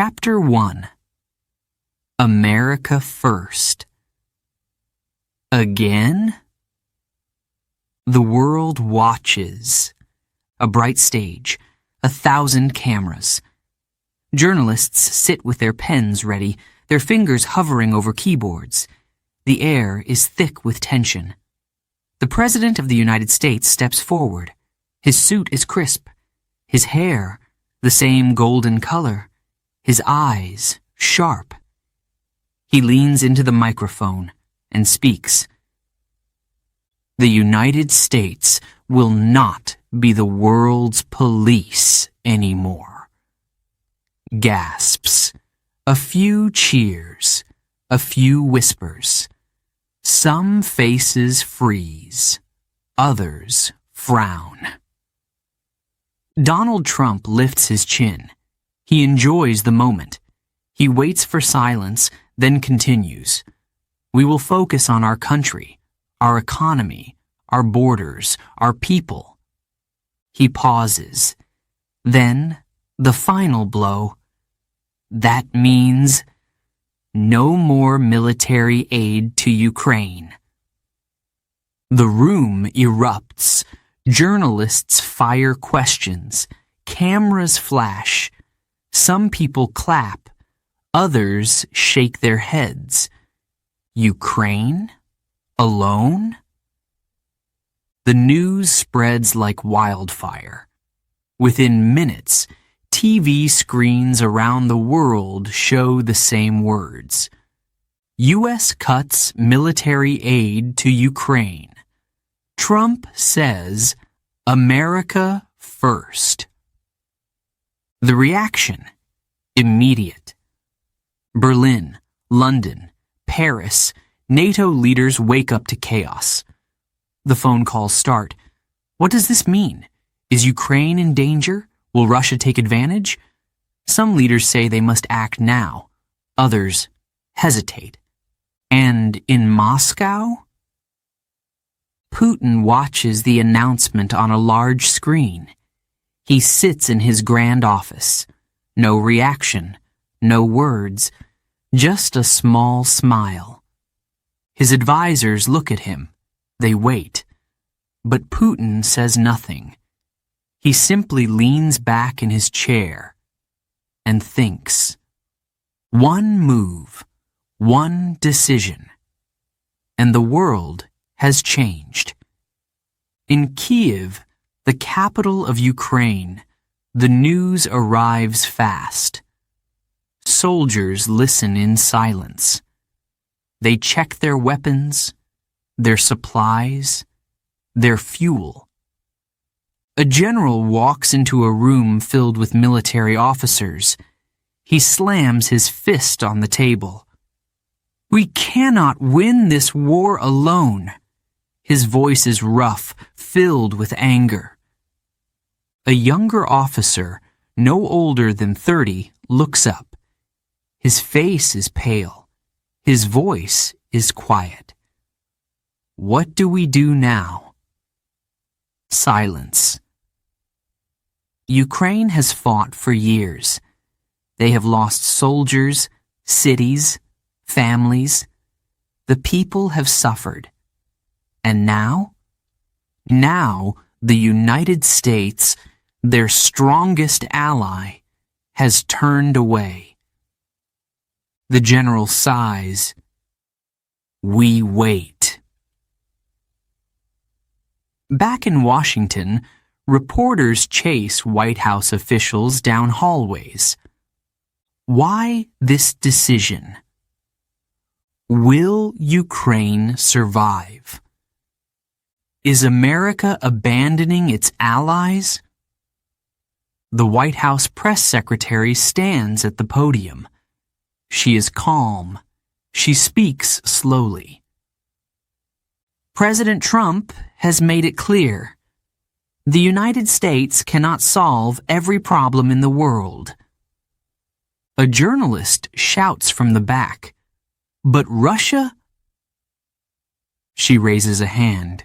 Chapter 1. America First. Again? The world watches. A bright stage, 1,000 cameras. Journalists sit with their pens ready, their fingers hovering over keyboards. The air is thick with tension. The President of the United States steps forward. His suit is crisp. His hair, the same golden color. His eyes, sharp. He leans into the microphone and speaks. The United States will not be the world's police anymore. Gasps. A few cheers. A few whispers. Some faces freeze. Others frown. Donald Trump lifts his chin. He enjoys the moment. He waits for silence, then continues. We will focus on our country, our economy, our borders, our people. He pauses. Then, the final blow. That means no more military aid to Ukraine. The room erupts. Journalists fire questions. Cameras flash. Some people clap. Others shake their heads. Ukraine? Alone? The news spreads like wildfire. Within minutes, TV screens around the world show the same words. U.S. cuts military aid to Ukraine. Trump says, America first. The reaction, immediate. Berlin, London, Paris, NATO leaders wake up to chaos. The phone calls start. What does this mean? Is Ukraine in danger? Will Russia take advantage? Some leaders say they must act now. Others hesitate. And in Moscow? Putin watches the announcement on a large screen. He sits in his grand office. No reaction, no words, just a small smile. His advisors look at him. They wait. But Putin says nothing. He simply leans back in his chair and thinks. One move, one decision, and the world has changed. In Kiev, the capital of Ukraine, the news arrives fast. Soldiers listen in silence. They check their weapons, their supplies, their fuel. A general walks into a room filled with military officers. He slams his fist on the table. We cannot win this war alone. His voice is rough, filled with anger. A younger officer, no older than 30, looks up. His face is pale. His voice is quiet. What do we do now? Silence. Ukraine has fought for years. They have lost soldiers, cities, families. The people have suffered. And now? Now, the United States, their strongest ally, has turned away. The general sighs. We wait. Back in Washington, reporters chase White House officials down hallways. Why this decision? Will Ukraine survive? Is America abandoning its allies? The White House press secretary stands at the podium. She is calm. She speaks slowly. President Trump has made it clear. The United States cannot solve every problem in the world. A journalist shouts from the back. But Russia? She raises a hand.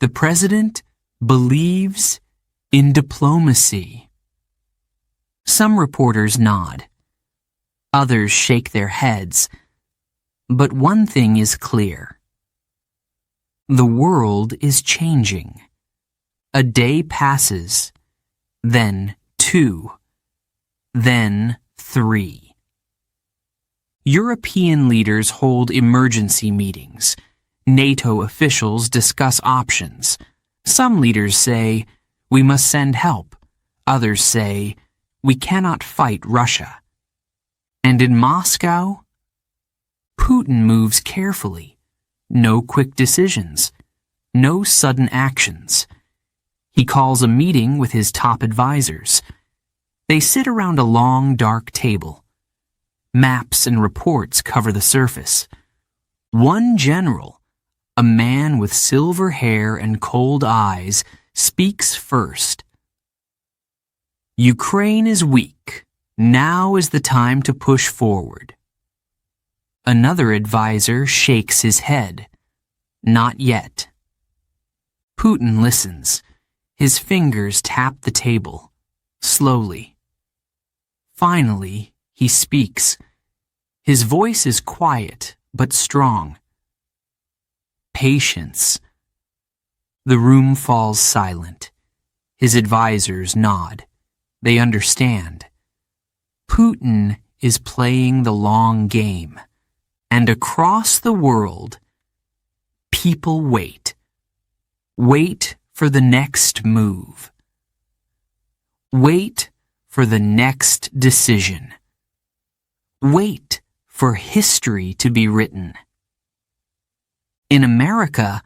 The president believes in diplomacy. Some reporters nod. Others shake their heads. But one thing is clear. The world is changing. A day passes, then 2, then 3. European leaders hold emergency meetings. NATO officials discuss options. Some leaders say, we must send help. Others say, we cannot fight Russia. And in Moscow, Putin moves carefully. No quick decisions. No sudden actions. He calls a meeting with his top advisors. They sit around a long, dark table. Maps and reports cover the surface. One general, a man with silver hair and cold eyes, speaks first. Ukraine is weak. Now is the time to push forward. Another advisor shakes his head. Not yet. Putin listens. His fingers tap the table, slowly. Finally, he speaks. His voice is quiet, but strong. Patience. The room falls silent. His advisors nod. They understand. Putin is playing the long game. And across the world, people wait. Wait for the next move. Wait for the next decision. Wait for history to be written. In America,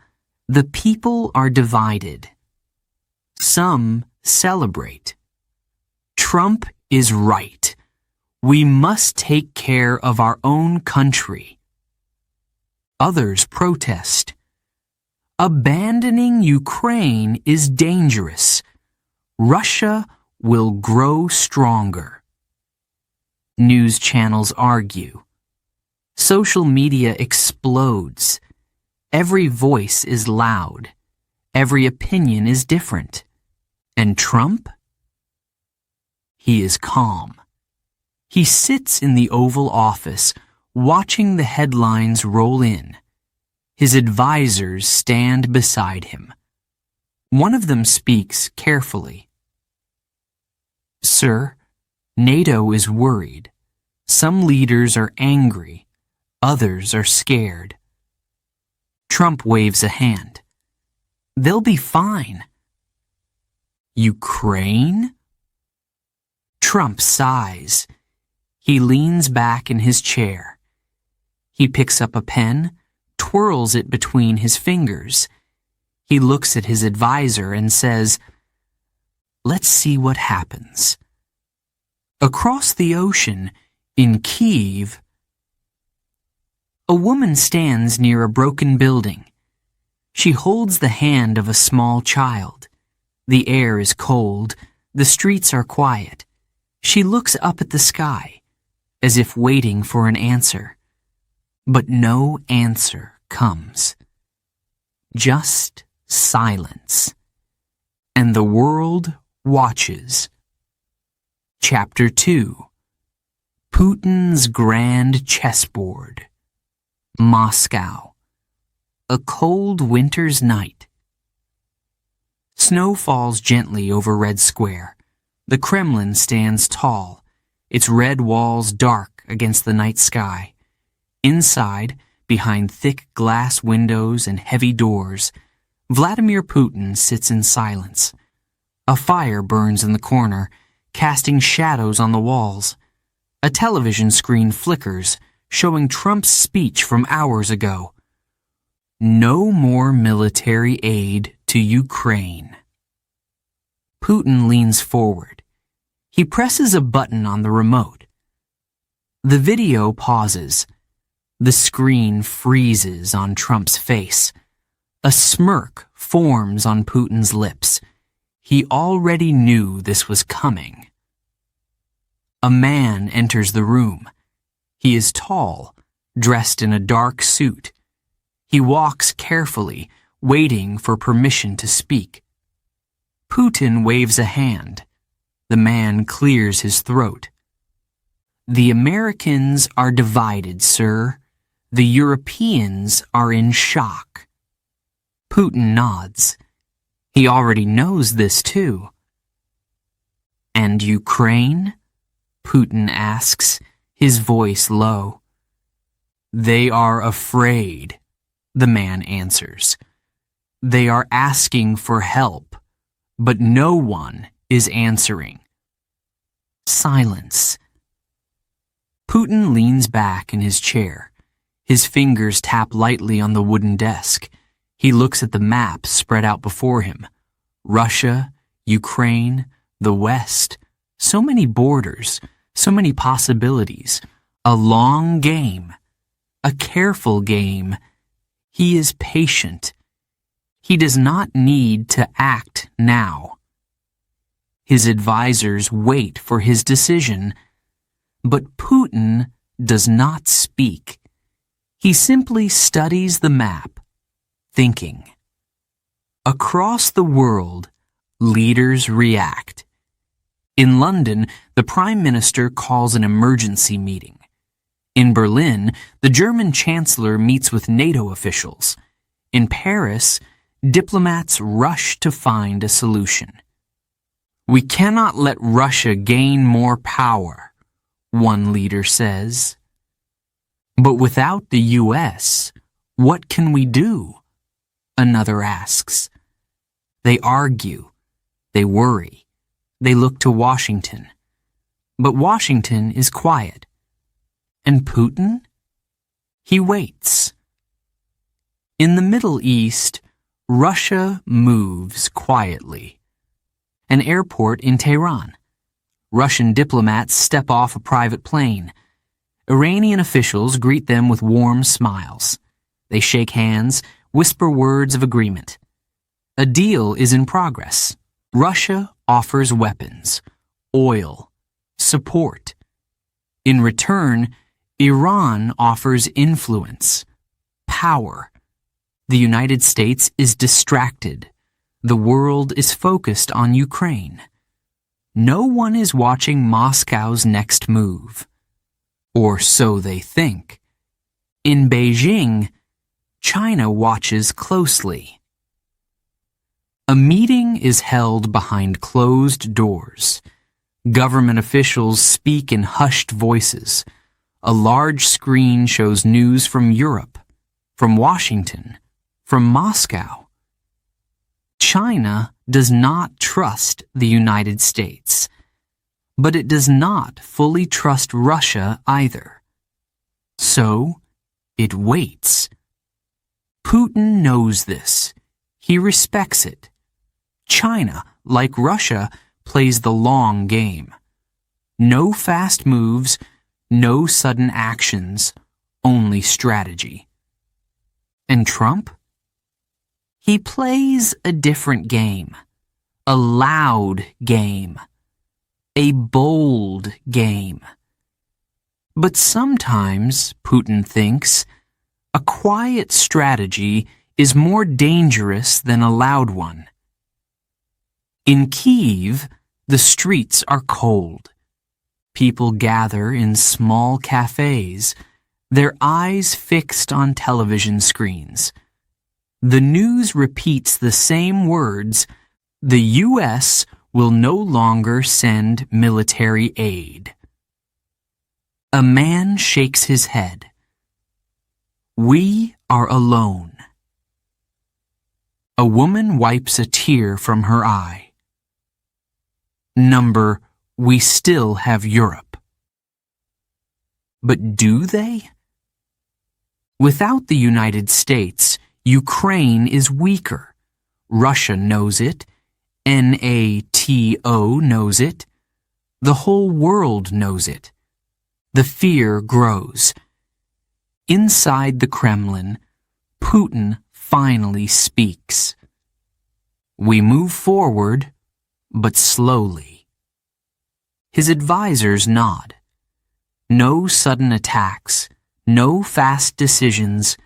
the people are divided. Some celebrate. Trump is right. We must take care of our own country. Others protest. Abandoning Ukraine is dangerous. Russia will grow stronger. News channels argue. Social media explodes. Every voice is loud. Every opinion is different. And Trump? He is calm. He sits in the Oval Office, watching the headlines roll in. His advisors stand beside him. One of them speaks carefully. Sir, NATO is worried. Some leaders are angry. Others are scared. Trump waves a hand. They'll be fine. Ukraine? Trump sighs. He leans back in his chair. He picks up a pen, twirls it between his fingers. He looks at his advisor and says, let's see what happens. Across the ocean, in Kyiv, a woman stands near a broken building. She holds the hand of a small child. The air is cold. The streets are quiet. She looks up at the sky, as if waiting for an answer. But no answer comes. Just silence. And the world watches. Chapter 2. Putin's Grand Chessboard. Moscow. A cold winter's night. Snow falls gently over Red Square. The Kremlin stands tall, its red walls dark against the night sky. Inside, behind thick glass windows and heavy doors, Vladimir Putin sits in silence. A fire burns in the corner, casting shadows on the walls. A television screen flickers, showing Trump's speech from hours ago. No more military aid to Ukraine. Putin leans forward. He presses a button on the remote. The video pauses. The screen freezes on Trump's face. A smirk forms on Putin's lips. He already knew this was coming. A man enters the room. He is tall, dressed in a dark suit. He walks carefully, waiting for permission to speak. Putin waves a hand. The man clears his throat. The Americans are divided, sir. The Europeans are in shock. Putin nods. He already knows this too. And Ukraine? Putin asks, his voice low. They are afraid, the man answers. They are asking for help, but no one is answering. Silence. Putin leans back in his chair. His fingers tap lightly on the wooden desk. He looks at the map spread out before him. Russia, Ukraine, the West. So many borders, so many possibilities. A long game. A careful game. He is patient. He does not need to act now. His advisors wait for his decision, but Putin does not speak. He simply studies the map, thinking. Across the world, leaders react. In London, the Prime Minister calls an emergency meeting. In Berlin, the German Chancellor meets with NATO officials. In Paris, diplomats rush to find a solution. We cannot let Russia gain more power, one leader says. But without the U.S., what can we do? Another asks. They argue. They worry. They look to Washington. But Washington is quiet. And Putin? He waits. In the Middle East, Russia moves quietly. An airport in Tehran. Russian diplomats step off a private plane. Iranian officials greet them with warm smiles. They shake hands, whisper words of agreement. A deal is in progress. Russia offers weapons, oil, support. In return, Iran offers influence, power. The United States is distracted. The world is focused on Ukraine. No one is watching Moscow's next move. Or so they think. In Beijing, China watches closely. A meeting is held behind closed doors. Government officials speak in hushed voices. A large screen shows news from Europe, from Washington, from Moscow. China does not trust the United States, but it does not fully trust Russia either. So, it waits. Putin knows this. He respects it. China, like Russia, plays the long game. No fast moves, no sudden actions, only strategy. And Trump? He plays a different game. A loud game. A bold game. But sometimes, Putin thinks, a quiet strategy is more dangerous than a loud one. In Kyiv, the streets are cold. People gather in small cafes, their eyes fixed on television screens. The news repeats the same words. The U.S. will no longer send military aid. A man shakes his head. We are alone. A woman wipes a tear from her eye. Number, we still have Europe. But do they? Without the United States, Ukraine is weaker. Russia knows it. NATO knows it. The whole world knows it. The fear grows. Inside the Kremlin, Putin finally speaks. We move forward, but slowly. His advisors nod. No sudden attacks, no fast decisions,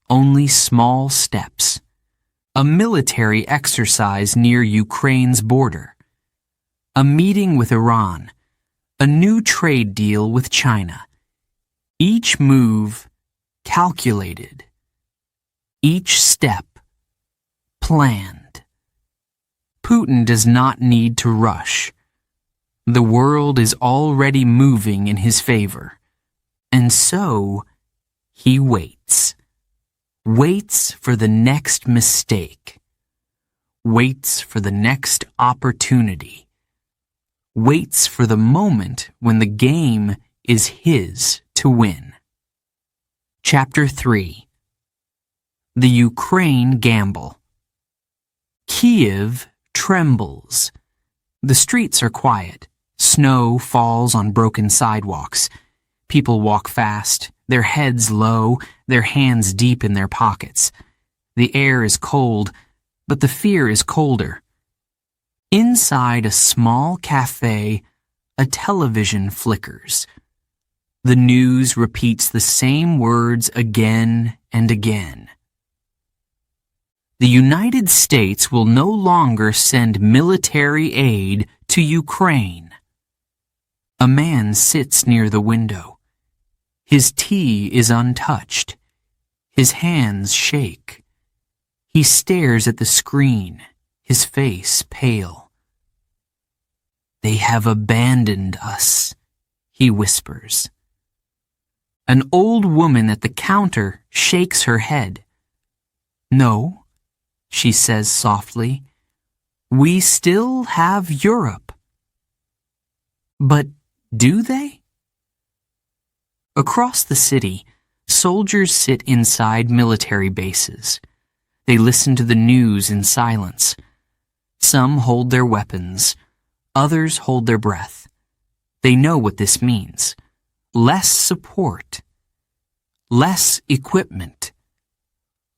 only small steps. A military exercise near Ukraine's border. a meeting with Iran, a new trade deal with China. Each move calculated, each step planned. Putin does not need to rush. The world is already moving in his favor, and so he waits. Waits for the next mistake. Waits for the next opportunity. Waits for the moment when the game is his to win. Chapter 3. The Ukraine Gamble. Kiev trembles. The streets are quiet. Snow falls on broken sidewalks. People walk fast, their heads low, their hands deep in their pockets. The air is cold, but the fear is colder. Inside a small cafe, a television flickers. The news repeats the same words again and again. The United States will no longer send military aid to Ukraine. A man sits near the window. His tea is untouched. His hands shake. He stares at the screen, his face pale. "They have abandoned us," he whispers. An old woman at the counter shakes her head. "No," she says softly, "we still have Europe." But do they? Across the city, soldiers sit inside military bases. They listen to the news in silence. Some hold their weapons. Others hold their breath. They know what this means. Less support. Less equipment.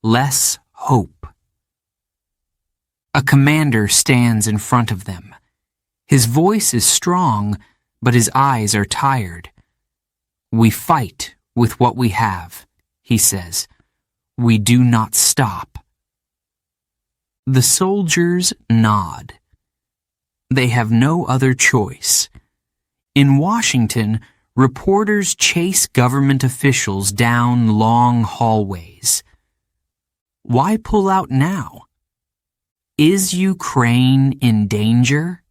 Less hope. A commander stands in front of them. His voice is strong, but his eyes are tired. "We fight with what we have," he says. "We do not stop." The soldiers nod. They have no other choice. In Washington, reporters chase government officials down long hallways. Why pull out now? Is Ukraine in danger?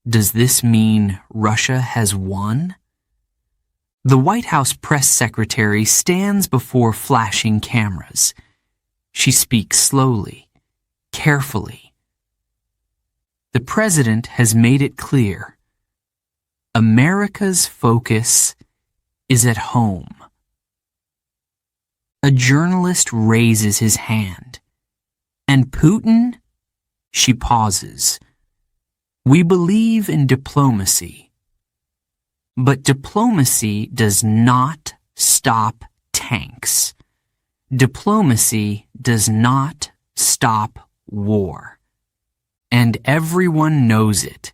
Does this mean Russia has won? The White House press secretary stands before flashing cameras. She speaks slowly, carefully. The president has made it clear. America's focus is at home. A journalist raises his hand. "And Putin?" She pauses. "We believe in diplomacy. But diplomacy does not stop tanks. Diplomacy does not stop war. And everyone knows it.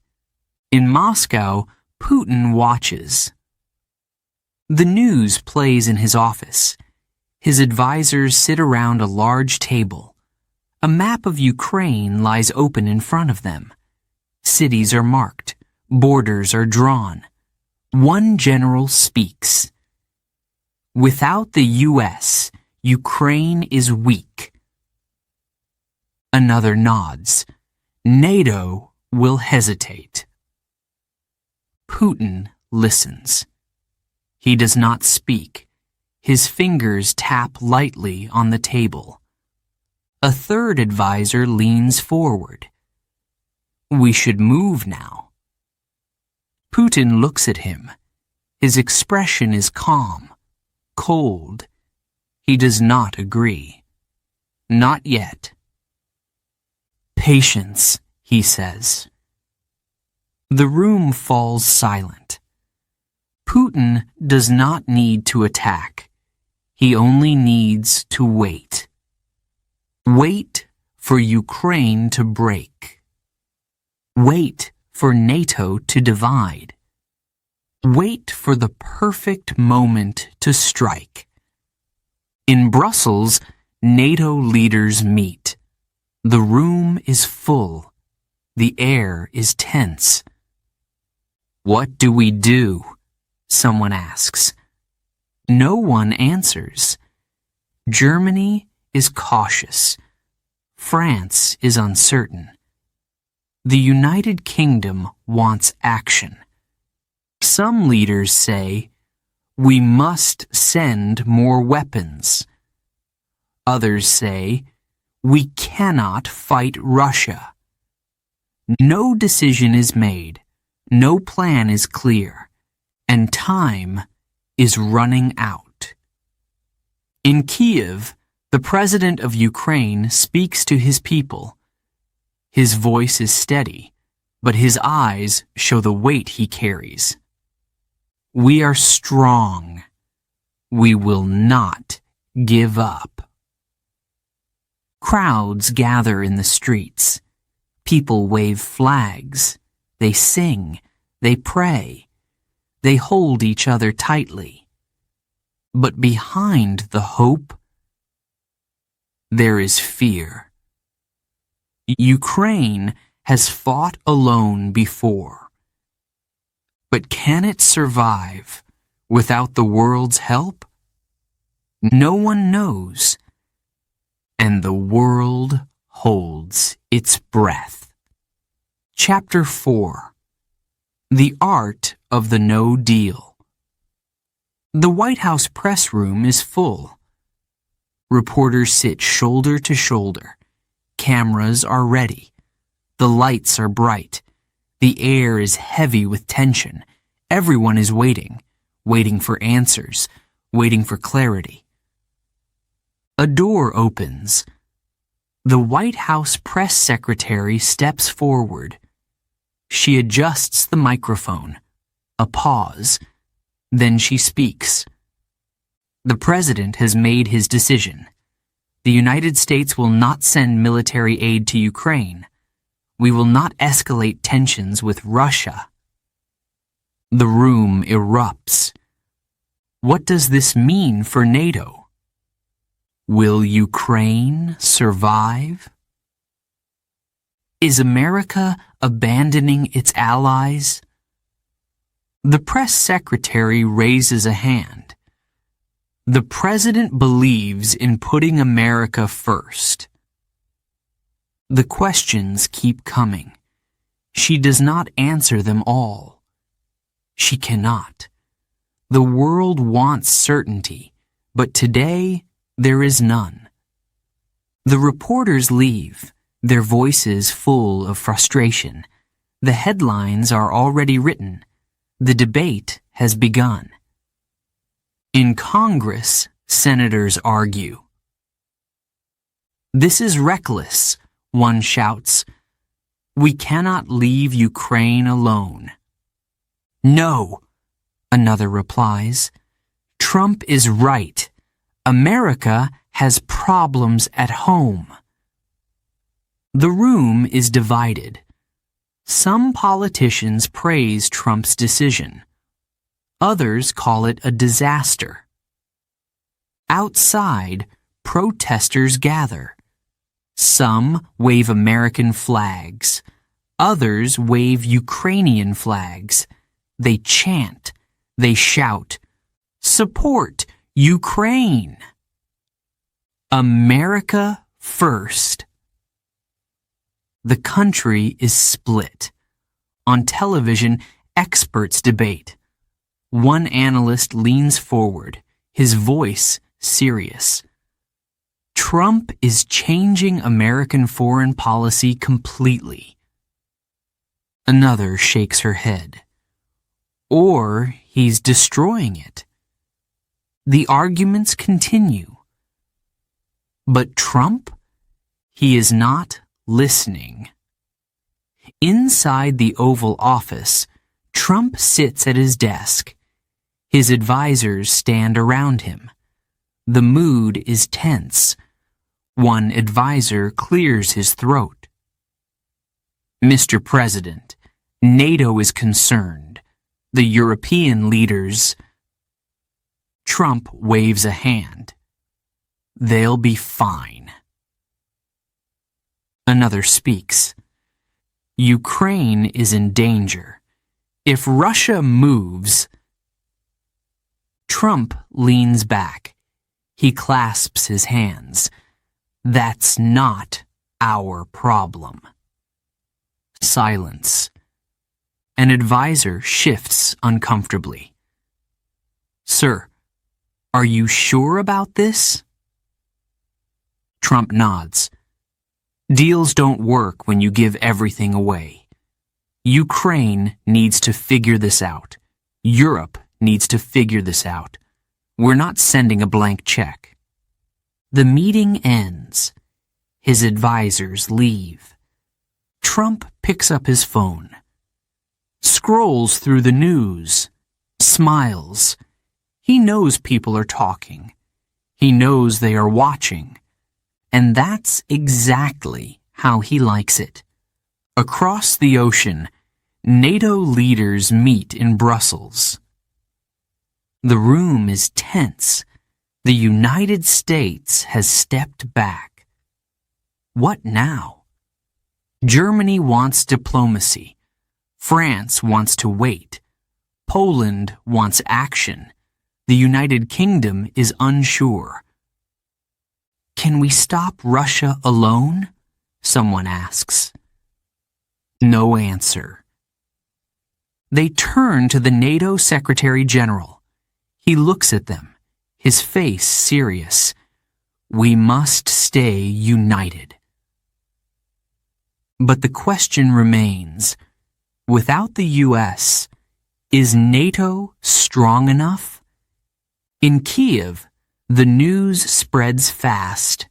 In Moscow, Putin watches. The news plays in his office. His advisors sit around a large table. A map of Ukraine lies open in front of them. Cities are marked. Borders are drawn. One general speaks. "Without the U.S., Ukraine is weak." Another nods. "NATO will hesitate." Putin listens. He does not speak. His fingers tap lightly on the table. A third advisor leans forward. "We should move now." Putin looks at him. His expression is calm, cold. He does not agree. "Not yet." "Patience," he says. The room falls silent. Putin does not need to attack. He only needs to wait. Wait for Ukraine to break. Wait for NATO to divide. Wait for the perfect moment to strike. In Brussels, NATO leaders meet. The room is full. The air is tense. What do we do? Someone asks. No one answers. Germany is cautious. France is uncertain. The United Kingdom wants action. Some leaders say, we must send more weapons. Others say, we cannot fight Russia. No decision is made, no plan is clear, and time is running out. In Kiev, the president of Ukraine speaks to his people. His voice is steady, but his eyes show the weight he carries. We are strong. We will not give up. Crowds gather in the streets. People wave flags. They sing. They pray. They hold each other tightly. But behind the hope, there is fear. Ukraine has fought alone before. But can it survive without the world's help? No one knows. And the world holds its breath. Chapter 4. The Art of the No Deal. The White House press room is full. Reporters sit shoulder to shoulder. Cameras are ready. The lights are bright. The air is heavy with tension. Everyone is waiting for answers, waiting for clarity. A door opens. The White House press secretary steps forward. She adjusts the microphone. A pause. Then she speaks. The president has made his decision. The United States will not send military aid to Ukraine. We will not escalate tensions with Russia. The room erupts. What does this mean for NATO? Will Ukraine survive? Is America abandoning its allies? The press secretary raises a hand. The president believes in putting America first. The questions keep coming. She does not answer them all. She cannot. The world wants certainty, but today there is none. The reporters leave, their voices full of frustration. The headlines are already written. The debate has begun. In Congress, senators argue. This is reckless, one shouts. We cannot leave Ukraine alone. No, another replies. Trump is right. America has problems at home. The room is divided. Some politicians praise Trump's decision. Others call it a disaster. Outside, protesters gather. Some wave American flags. Others wave Ukrainian flags. They chant. They shout, "Support Ukraine!" America first. The country is split. On television, experts debate. One analyst leans forward, his voice serious. Trump is changing American foreign policy completely. Another shakes her head. Or he's destroying it. The arguments continue. But Trump? He is not listening. Inside the Oval Office, Trump sits at his desk. His advisors stand around him. The mood is tense. One advisor clears his throat. Mr. President, NATO is concerned. The European leaders... Trump waves a hand. They'll be fine. Another speaks. Ukraine is in danger. If Russia moves... Trump leans back. He clasps his hands. That's not our problem. Silence. An advisor shifts uncomfortably. Sir, are you sure about this? Trump nods. Deals don't work when you give everything away. Ukraine needs to figure this out. Europe needs to figure this out. We're not sending a blank check. The meeting ends. His advisors leave. Trump picks up his phone, scrolls through the news, smiles. He knows people are talking. He knows they are watching. And that's exactly how he likes it. Across the ocean, NATO leaders meet in Brussels. The room is tense. The United States has stepped back. What now? Germany wants diplomacy. France wants to wait. Poland wants action. The United Kingdom is unsure. Can we stop Russia alone? Someone asks. No answer. They turn to the NATO Secretary General. He looks at them, his face serious. We must stay united. But the question remains, without the U.S., is NATO strong enough? In Kiev, the news spreads fast.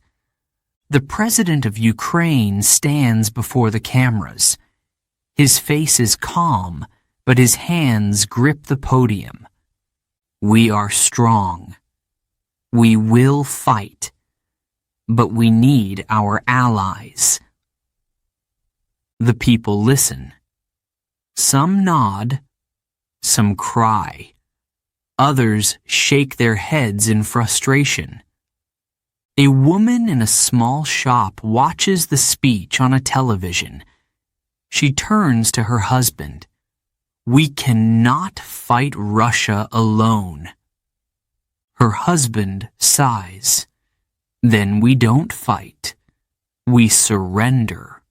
The president of Ukraine stands before the cameras. His face is calm, but his hands grip the podium. We are strong. We will fight. But we need our allies. The people listen. Some nod, some cry. Others shake their heads in frustration. A woman in a small shop watches the speech on a television. She turns to her husband. We cannot fight Russia alone. Her husband sighs. Then we don't fight. We surrender.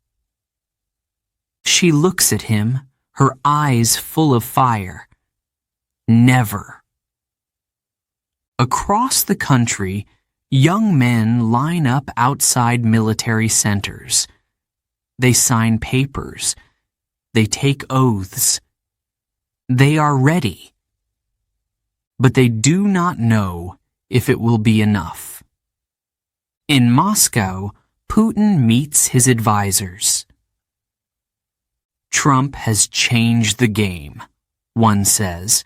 She looks at him, her eyes full of fire. Never. Across the country, young men line up outside military centers. They sign papers. They take oaths. They are ready. But they do not know if it will be enough. In Moscow, Putin meets his advisors. Trump has changed the game, one says.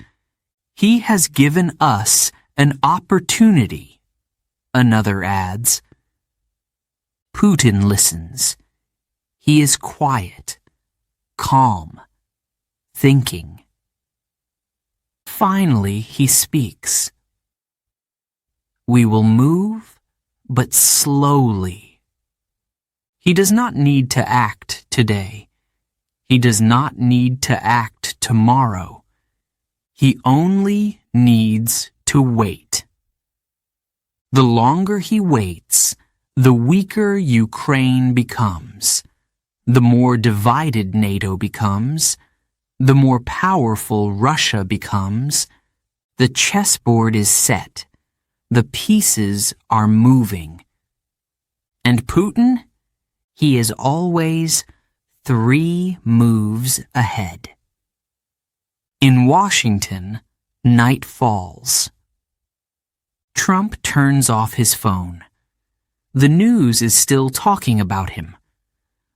He has given us an opportunity, another adds. Putin listens. He is quiet, calm, thinking. Finally, he speaks. We will move, but slowly. He does not need to act today. He does not need to act tomorrow. He only needs to wait. The longer he waits, the weaker Ukraine becomes. The more divided NATO becomes. The more powerful Russia becomes. The chessboard is set. The pieces are moving. And Putin? He is always 3 moves ahead. In Washington, night falls. Trump turns off his phone. The news is still talking about him.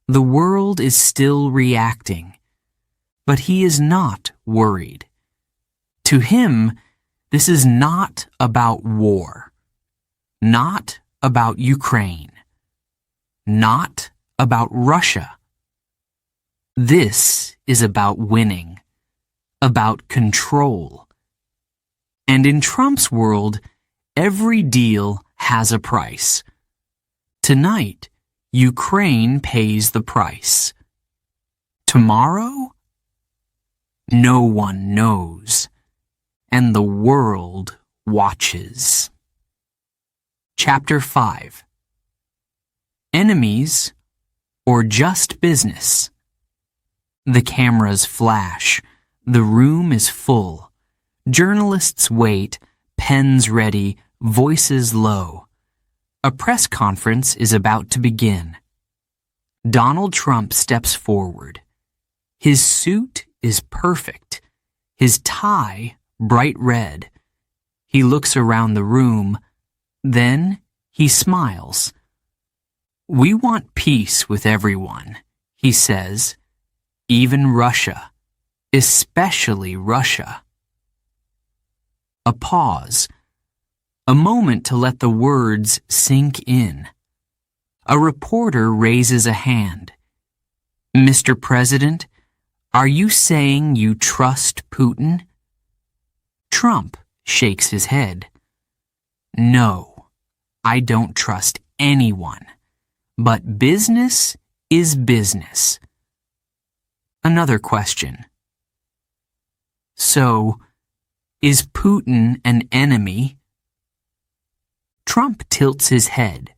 The world is still reacting. But he is not worried. To him, this is not about war. Not about Ukraine. Not about Russia. This is about winning. About control. And in Trump's world, every deal has a price. Tonight, Ukraine pays the price. Tomorrow? No one knows, and the world watches. Chapter 5. Enemies or just business? The cameras flash. The room is full. Journalists wait, pens ready, voices low. A press conference is about to begin. Donald Trump steps forward. His suit is perfect. His tie bright red. He looks around the room. Then he smiles. "We want peace with everyone," he says. "Even Russia. Especially Russia." A pause. A moment to let the words sink in. A reporter raises a hand. "Mr. President, are you saying you trust Putin?" Trump shakes his head. "No, I don't trust anyone. But business is business." Another question. "So, is Putin an enemy?" Trump tilts his head.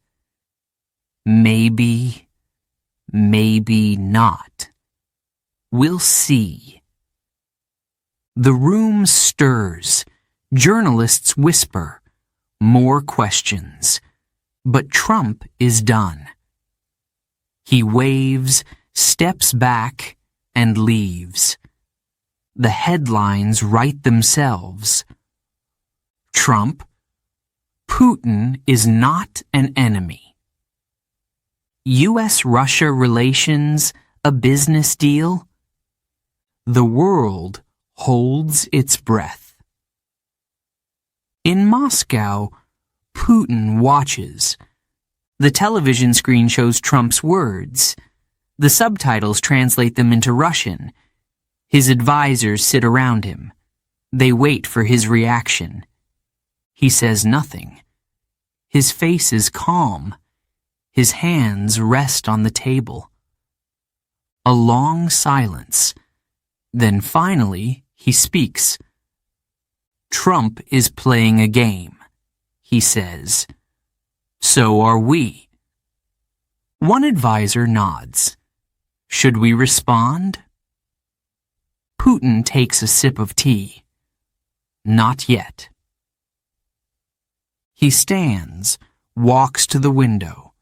Maybe not. We'll see." The room stirs. Journalists whisper. More questions. But Trump is done. He waves, steps back, and leaves. The headlines write themselves. Trump, Putin is not an enemy. U.S.-Russia relations a business deal? The world holds its breath. In Moscow, Putin watches. The television screen shows Trump's words. The subtitles translate them into Russian. His advisors sit around him. They wait for his reaction. He says nothing. His face is calm. His hands rest on the table. A long silence. Then finally, he speaks. "Trump is playing a game," he says. "So are we." One advisor nods. "Should we respond?" Putin takes a sip of tea. "Not yet." He stands, walks to the window.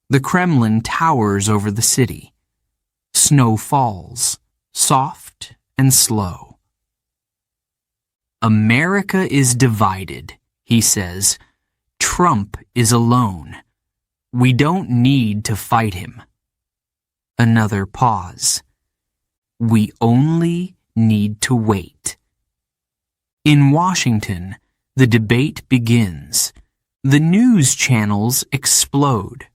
The Kremlin towers over the city. Snow falls, soft and slow. "America is divided," he says. "Trump is alone. We don't need to fight him." Another pause. "We only need to wait." In Washington, the debate begins. The news channels explode.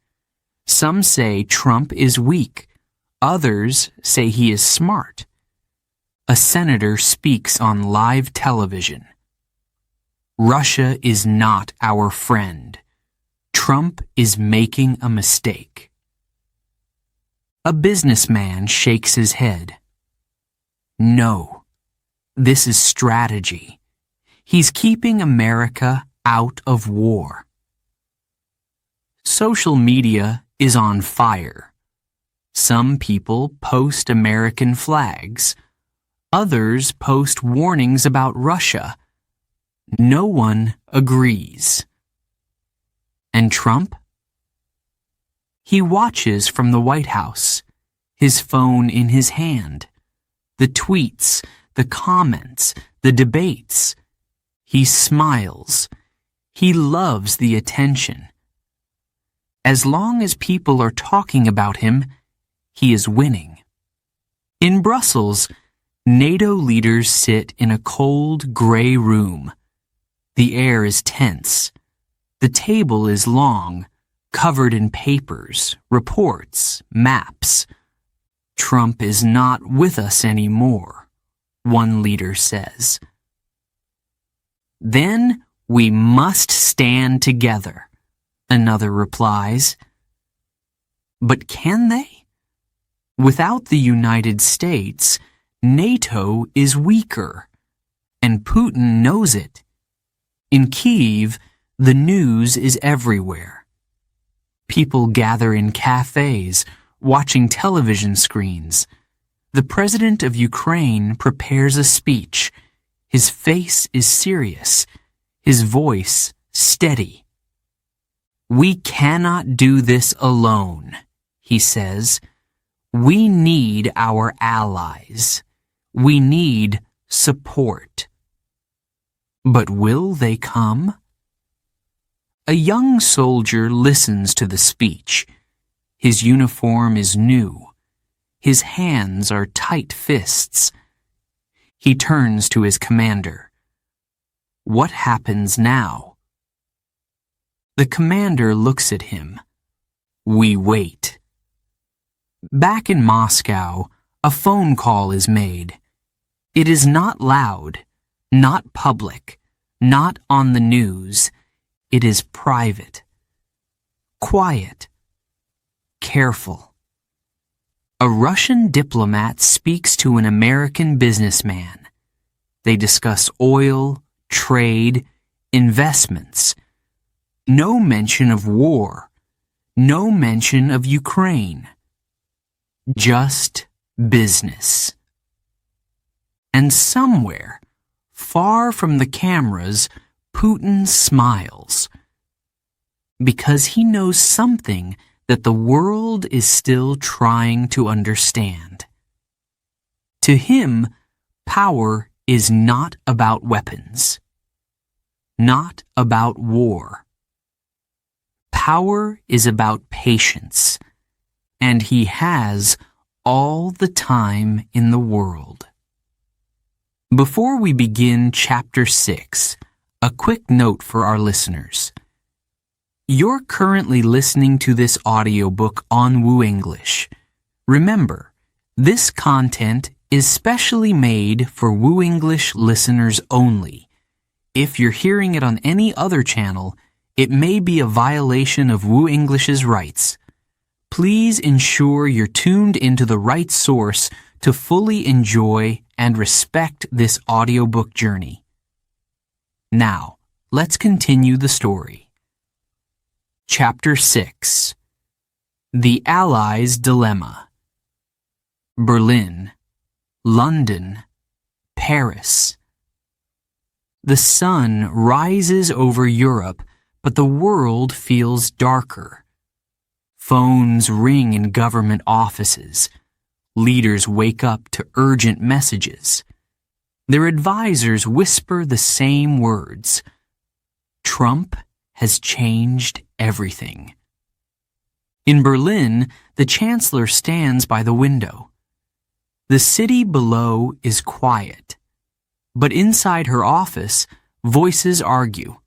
Some say Trump is weak. Others say he is smart. A senator speaks on live television. "Russia is not our friend. Trump is making a mistake." A businessman shakes his head. "No, this is strategy. He's keeping America out of war." Social media is on fire. Some people post American flags. Others post warnings about Russia. No one agrees. And Trump? He watches from the White House, his phone in his hand. The tweets, the comments, the debates. He smiles. He loves the attention. As long as people are talking about him, he is winning. In Brussels, NATO leaders sit in a cold, gray room. The air is tense. The table is long, covered in papers, reports, maps. "Trump is not with us anymore," one leader says. "Then we must stand together," another replies. But can they? Without the United States, NATO is weaker, and Putin knows it. In Kyiv, the news is everywhere. People gather in cafes, watching television screens. The president of Ukraine prepares a speech. His face is serious, his voice steady. "We cannot do this alone," he says. "We need our allies. We need support." But will they come? A young soldier listens to the speech. His uniform is new. His hands are tight fists. He turns to his commander. What happens now? The commander looks at him. We wait. Back in Moscow, a phone call is made. It is not loud, not public, not on the news. It is private, quiet, careful. A Russian diplomat speaks to an American businessman. They discuss oil, trade, investments. No mention of war. No mention of Ukraine. Just business. And somewhere, far from the cameras, Putin smiles. Because he knows something that the world is still trying to understand. To him, power is not about weapons, not about war. Power is about patience, and he has all the time in the world. Before we begin Chapter 6, a quick note for our listeners. You're currently listening to this audiobook on Woo English. Remember, this content is specially made for Woo English listeners only. If you're hearing it on any other channel, it may be a violation of Woo English's rights. Please ensure you're tuned into the right source to fully enjoy and respect this audiobook journey. Now, let's continue the story. Chapter 6. The Allies' Dilemma. Berlin, London, Paris. The sun rises over Europe, but the world feels darker. Phones ring in government offices. Leaders wake up to urgent messages. Their advisors whisper the same words. Trump has changed everything. In Berlin, the chancellor stands by the window. The city below is quiet, but inside her office, voices argue.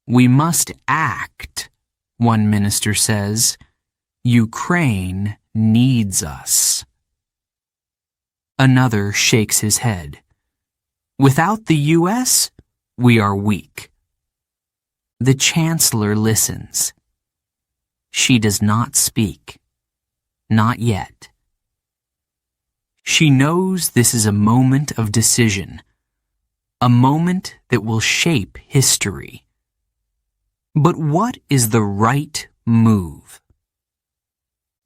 We must act, one minister says. Ukraine needs us. Another shakes his head. Without the U.S., we are weak. The chancellor listens. She does not speak. Not yet. She knows this is a moment of decision, a moment that will shape history. But what is the right move?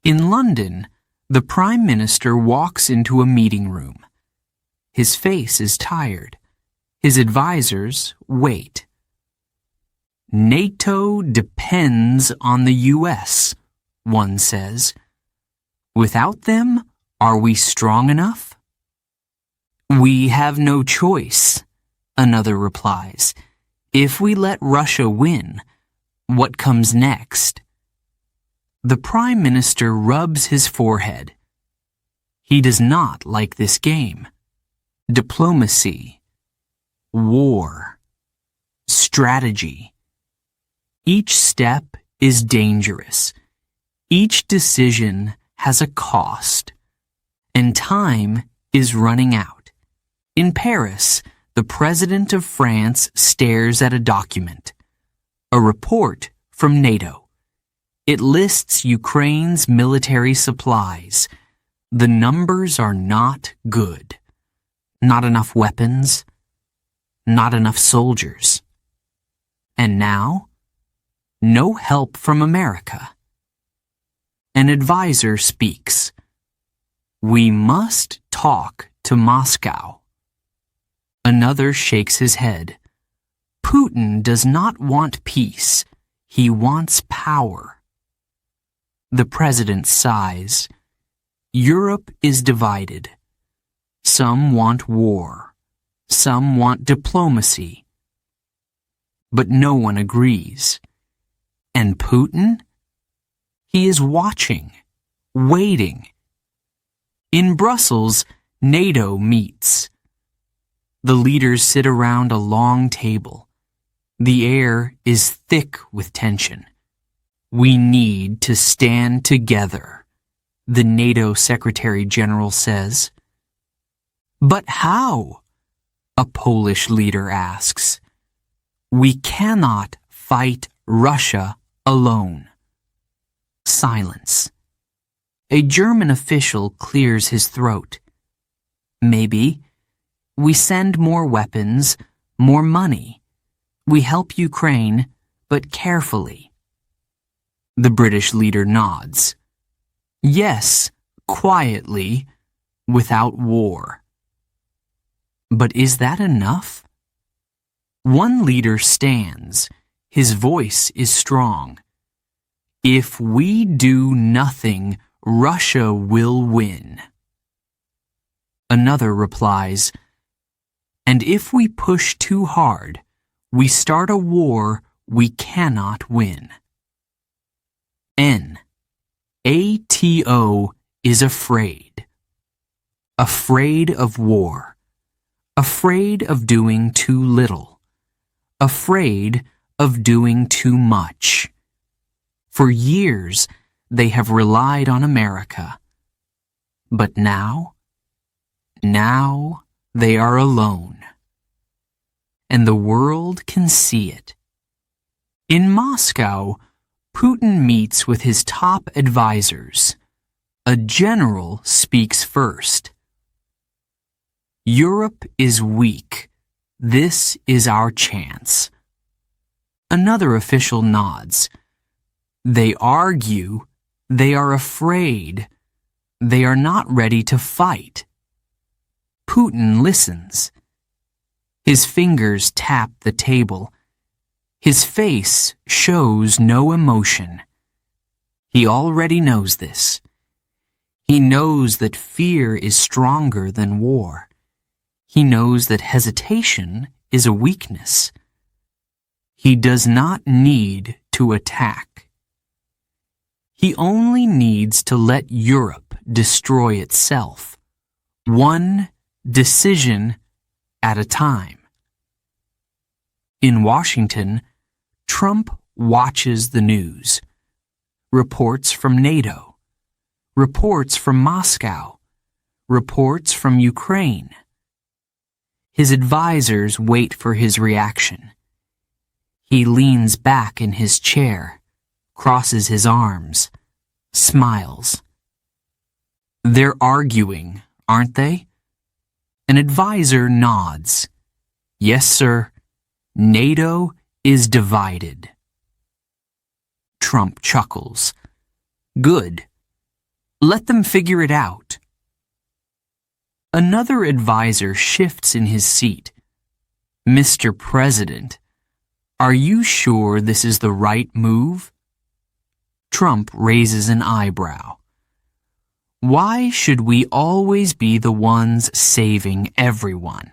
In London, the Prime Minister walks into a meeting room. His face is tired. His advisors wait. NATO depends on the U.S., one says. Without them, are we strong enough? We have no choice, another replies. If we let Russia win, what comes next? The Prime Minister rubs his forehead. He does not like this game. Diplomacy, war, strategy. Each step is dangerous. Each decision has a cost. And time is running out. In Paris, the President of France stares at a document. A report from NATO. It lists Ukraine's military supplies. The numbers are not good. Not enough weapons. Not enough soldiers. And now, no help from America. An advisor speaks. We must talk to Moscow. Another shakes his head. Putin does not want peace. He wants power. The president sighs. Europe is divided. Some want war. Some want diplomacy. But no one agrees. And Putin? He is watching, waiting. In Brussels, NATO meets. The leaders sit around a long table. The air is thick with tension. We need to stand together, the NATO Secretary General says. But how? A Polish leader asks. We cannot fight Russia alone. Silence. A German official clears his throat. Maybe. We send more weapons, more money. We help Ukraine, but carefully. The British leader nods. Yes, quietly, without war. But is that enough? One leader stands. His voice is strong. If we do nothing, Russia will win. Another replies, and if we push too hard, we start a war we cannot win. NATO is afraid. Afraid of war. Afraid of doing too little. Afraid of doing too much. For years, they have relied on America. But now they are alone. And the world can see it. In Moscow, Putin meets with his top advisors. A general speaks first. Europe is weak. This is our chance. Another official nods. They argue. They are afraid. They are not ready to fight. Putin listens. His fingers tap the table. His face shows no emotion. He already knows this. He knows that fear is stronger than war. He knows that hesitation is a weakness. He does not need to attack. He only needs to let Europe destroy itself, one decision at a time. In Washington, Trump watches the news. Reports from NATO. Reports from Moscow. Reports from Ukraine. His advisors wait for his reaction. He leans back in his chair, crosses his arms, smiles. They're arguing, aren't they? An advisor nods. Yes, sir. NATO is divided. Trump chuckles. Good. Let them figure it out. Another advisor shifts in his seat. Mr. President, are you sure this is the right move? Trump raises an eyebrow. Why should we always be the ones saving everyone?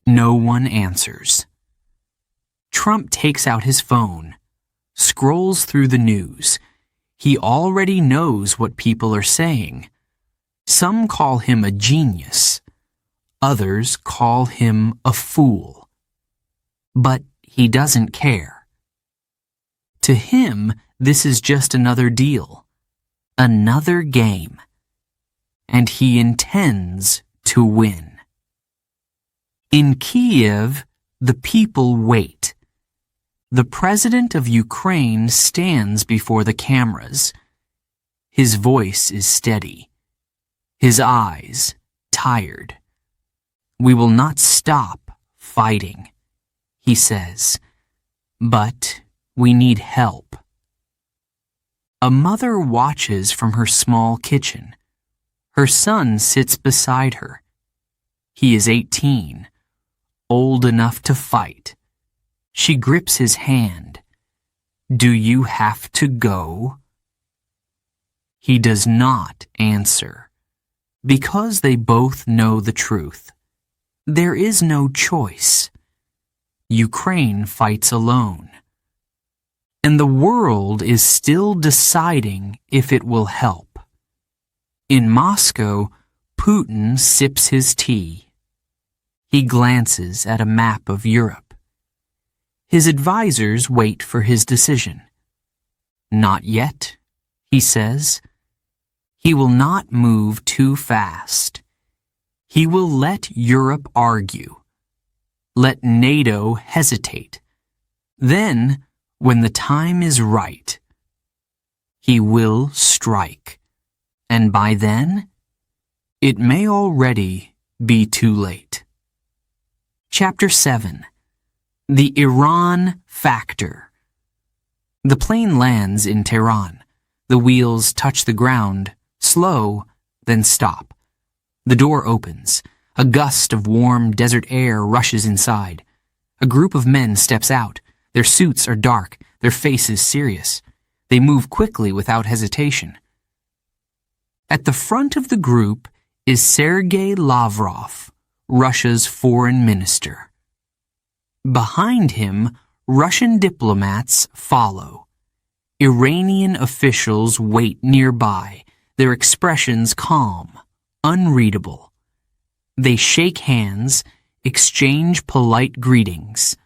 No one answers. Trump takes out his phone, scrolls through the news. He already knows what people are saying. Some call him a genius. Others call him a fool. But he doesn't care. To him, this is just another deal, another game. And he intends to win. In Kiev, the people wait. The president of Ukraine stands before the cameras. His voice is steady. His eyes tired. "We will not stop fighting," he says, "but we need help." A mother watches from her small kitchen. Her son sits beside her. He is 18, old enough to fight. She grips his hand. "Do you have to go?" He does not answer, because they both know the truth. There is no choice. Ukraine fights alone. And the world is still deciding if it will help. In Moscow, Putin sips his tea. He glances at a map of Europe. His advisors wait for his decision. "Not yet," he says. He will not move too fast. He will let Europe argue. Let NATO hesitate. Then, when the time is right, he will strike. And by then, it may already be too late. Chapter 7. The Iran Factor. The plane lands in Tehran. The wheels touch the ground, slow, then stop. The door opens. A gust of warm desert air rushes inside. A group of men steps out. Their suits are dark, their faces serious. They move quickly without hesitation. At the front of the group is Sergei Lavrov, Russia's foreign minister. Behind him, Russian diplomats follow. Iranian officials wait nearby, their expressions calm, unreadable. They shake hands, exchange polite greetings.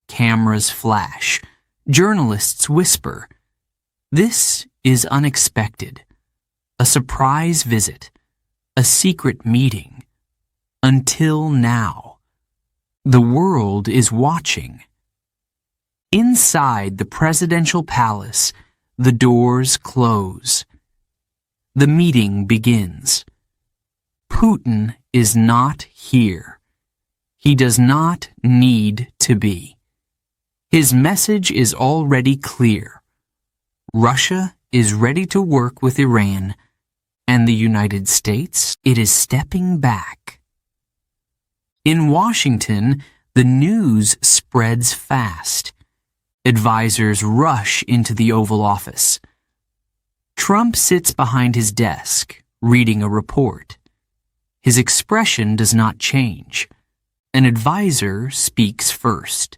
Cameras flash. Journalists whisper. This is unexpected. A surprise visit. A secret meeting. Until now. The world is watching. Inside the presidential palace, the doors close. The meeting begins. Putin is not here. He does not need to be. His message is already clear. Russia is ready to work with Iran, and the United States, it is stepping back. In Washington, the news spreads fast. Advisors rush into the Oval Office. Trump sits behind his desk, reading a report. His expression does not change. An advisor speaks first.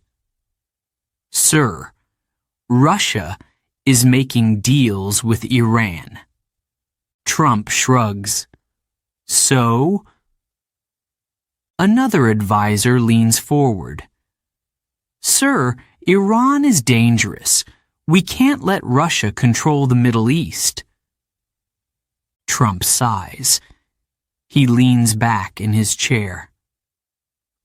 "Sir, Russia is making deals with Iran." Trump shrugs. "So?" Another advisor leans forward. "Sir, Iran is dangerous. We can't let Russia control the Middle East." Trump sighs. He leans back in his chair.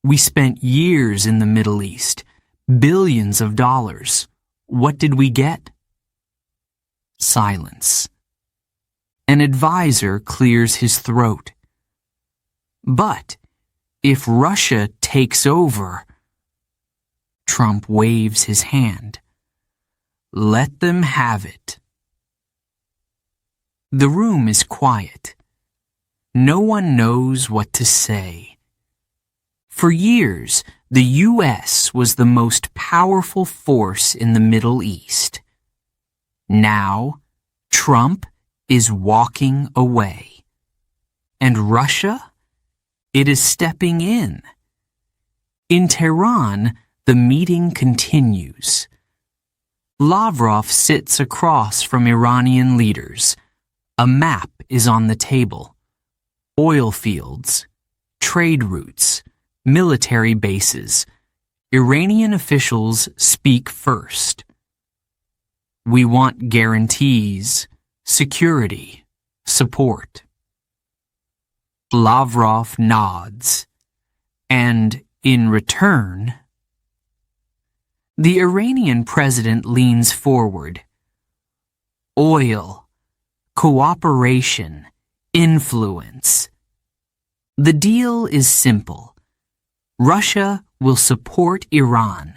"We spent years in the Middle East, billions of dollars. What did we get?" Silence. An advisor clears his throat. "But if Russia takes over..." Trump waves his hand. "Let them have it." The room is quiet. No one knows what to say. For years, the U.S. was the most powerful force in the Middle East. Now, Trump is walking away. And Russia? It is stepping in. In Tehran, the meeting continues. Lavrov sits across from Iranian leaders. A map is on the table. Oil fields, trade routes, military bases. Iranian officials speak first. "We want guarantees, security, support." Lavrov nods, and in return, The Iranian president leans forward. Oil, cooperation, influence. The deal is simple. Russia will support Iran.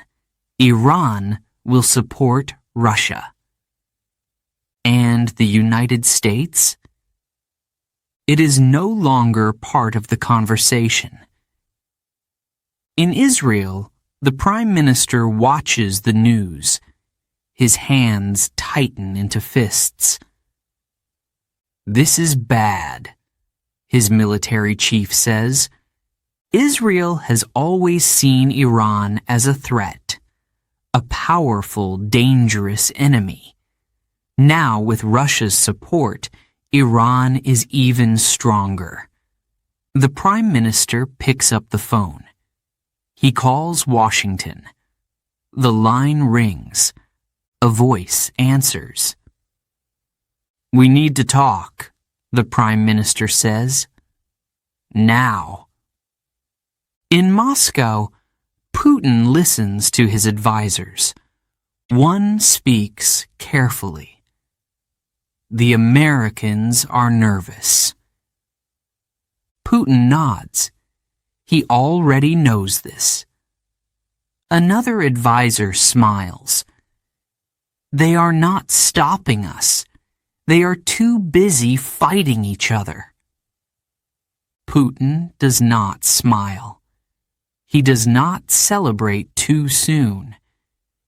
Iran will support Russia. And the United States? It is no longer part of the conversation. In Israel, the Prime Minister watches the news. His hands tighten into fists. This is bad, his military chief says. Israel has always seen Iran as a threat, a powerful, dangerous enemy. Now, with Russia's support, Iran is even stronger. The Prime Minister picks up the phone. He calls Washington. The line rings. A voice answers. We need to talk, the Prime Minister says. Now. In Moscow, Putin listens to his advisors. One speaks carefully. The Americans are nervous. Putin nods. He already knows this. Another advisor smiles. They are not stopping us. They are too busy fighting each other. Putin does not smile. He does not celebrate too soon.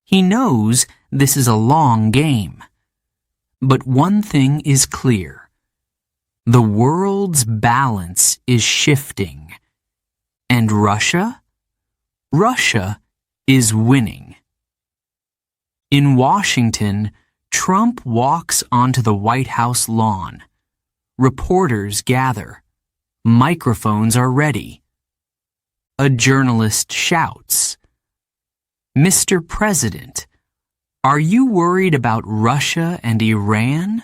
He knows this is a long game. But one thing is clear. The world's balance is shifting. And Russia? Russia is winning. In Washington, Trump walks onto the White House lawn. Reporters gather. Microphones are ready. A journalist shouts, Mr. President, are you worried about Russia and Iran?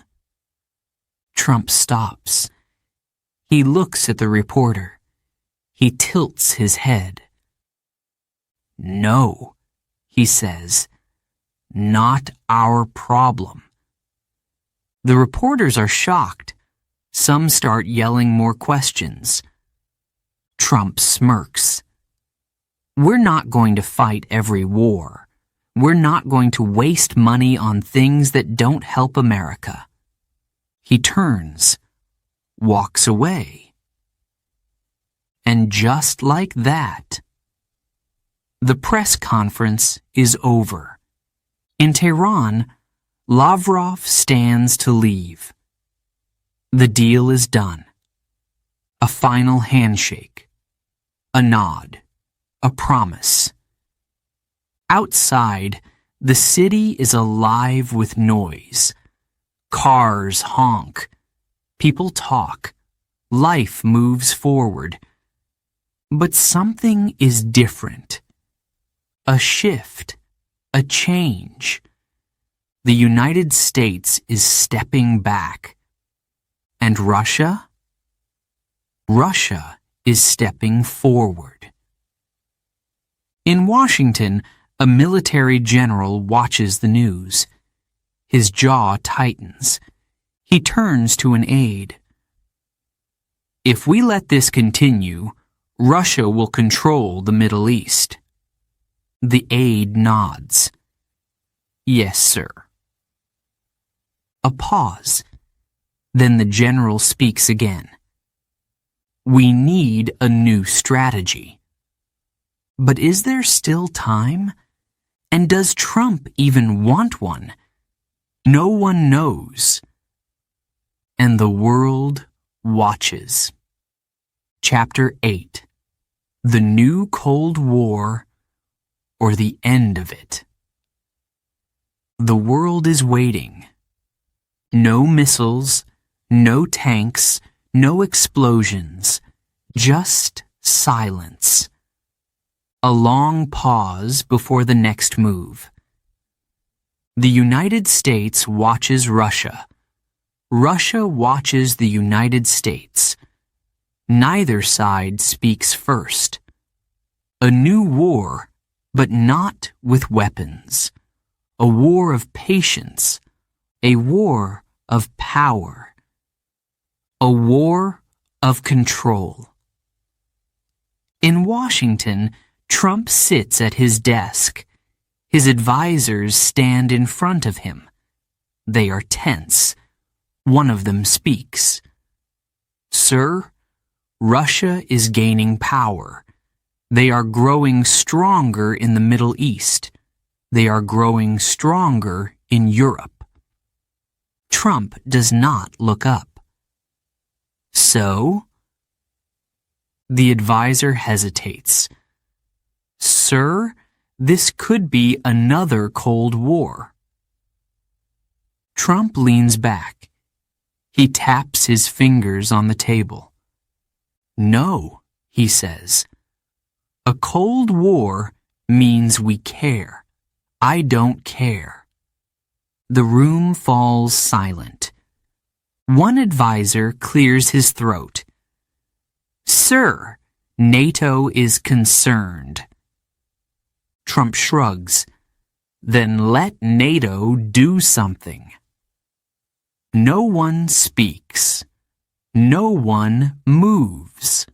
Trump stops. He looks at the reporter. He tilts his head. No, he says, not our problem. The reporters are shocked. Some start yelling more questions. Trump smirks. We're not going to fight every war. We're not going to waste money on things that don't help America. He turns, walks away. And just like that, the press conference is over. In Tehran, Lavrov stands to leave. The deal is done. A final handshake. A nod. A promise. Outside, the city is alive with noise. Cars honk. People talk. Life moves forward. But something is different. A shift. A change. The United States is stepping back. And Russia? Russia is stepping forward. In Washington, a military general watches the news. His jaw tightens. He turns to an aide. If we let this continue, Russia will control the Middle East. The aide nods. Yes, sir. A pause. Then the general speaks again. We need a new strategy. But is there still time? And does Trump even want one? No one knows. And the world watches. Chapter 8. The New Cold War, or the End of It. The world is waiting. No missiles, no tanks, no explosions, just silence. A long pause before the next move. The United States watches Russia. Russia watches the United States. Neither side speaks first. A new war, but not with weapons. A war of patience, a war of power, a war of control. In Washington, Trump sits at his desk. His advisors stand in front of him. They are tense. One of them speaks. "Sir, Russia is gaining power. They are growing stronger in the Middle East. They are growing stronger in Europe." Trump does not look up. "So?" The advisor hesitates. "Sir, this could be another Cold War." Trump leans back. He taps his fingers on the table. "No," he says. "A Cold War means we care. I don't care." The room falls silent. One advisor clears his throat. "Sir, NATO is concerned." Trump shrugs. "Then let NATO do something." No one speaks. No one moves.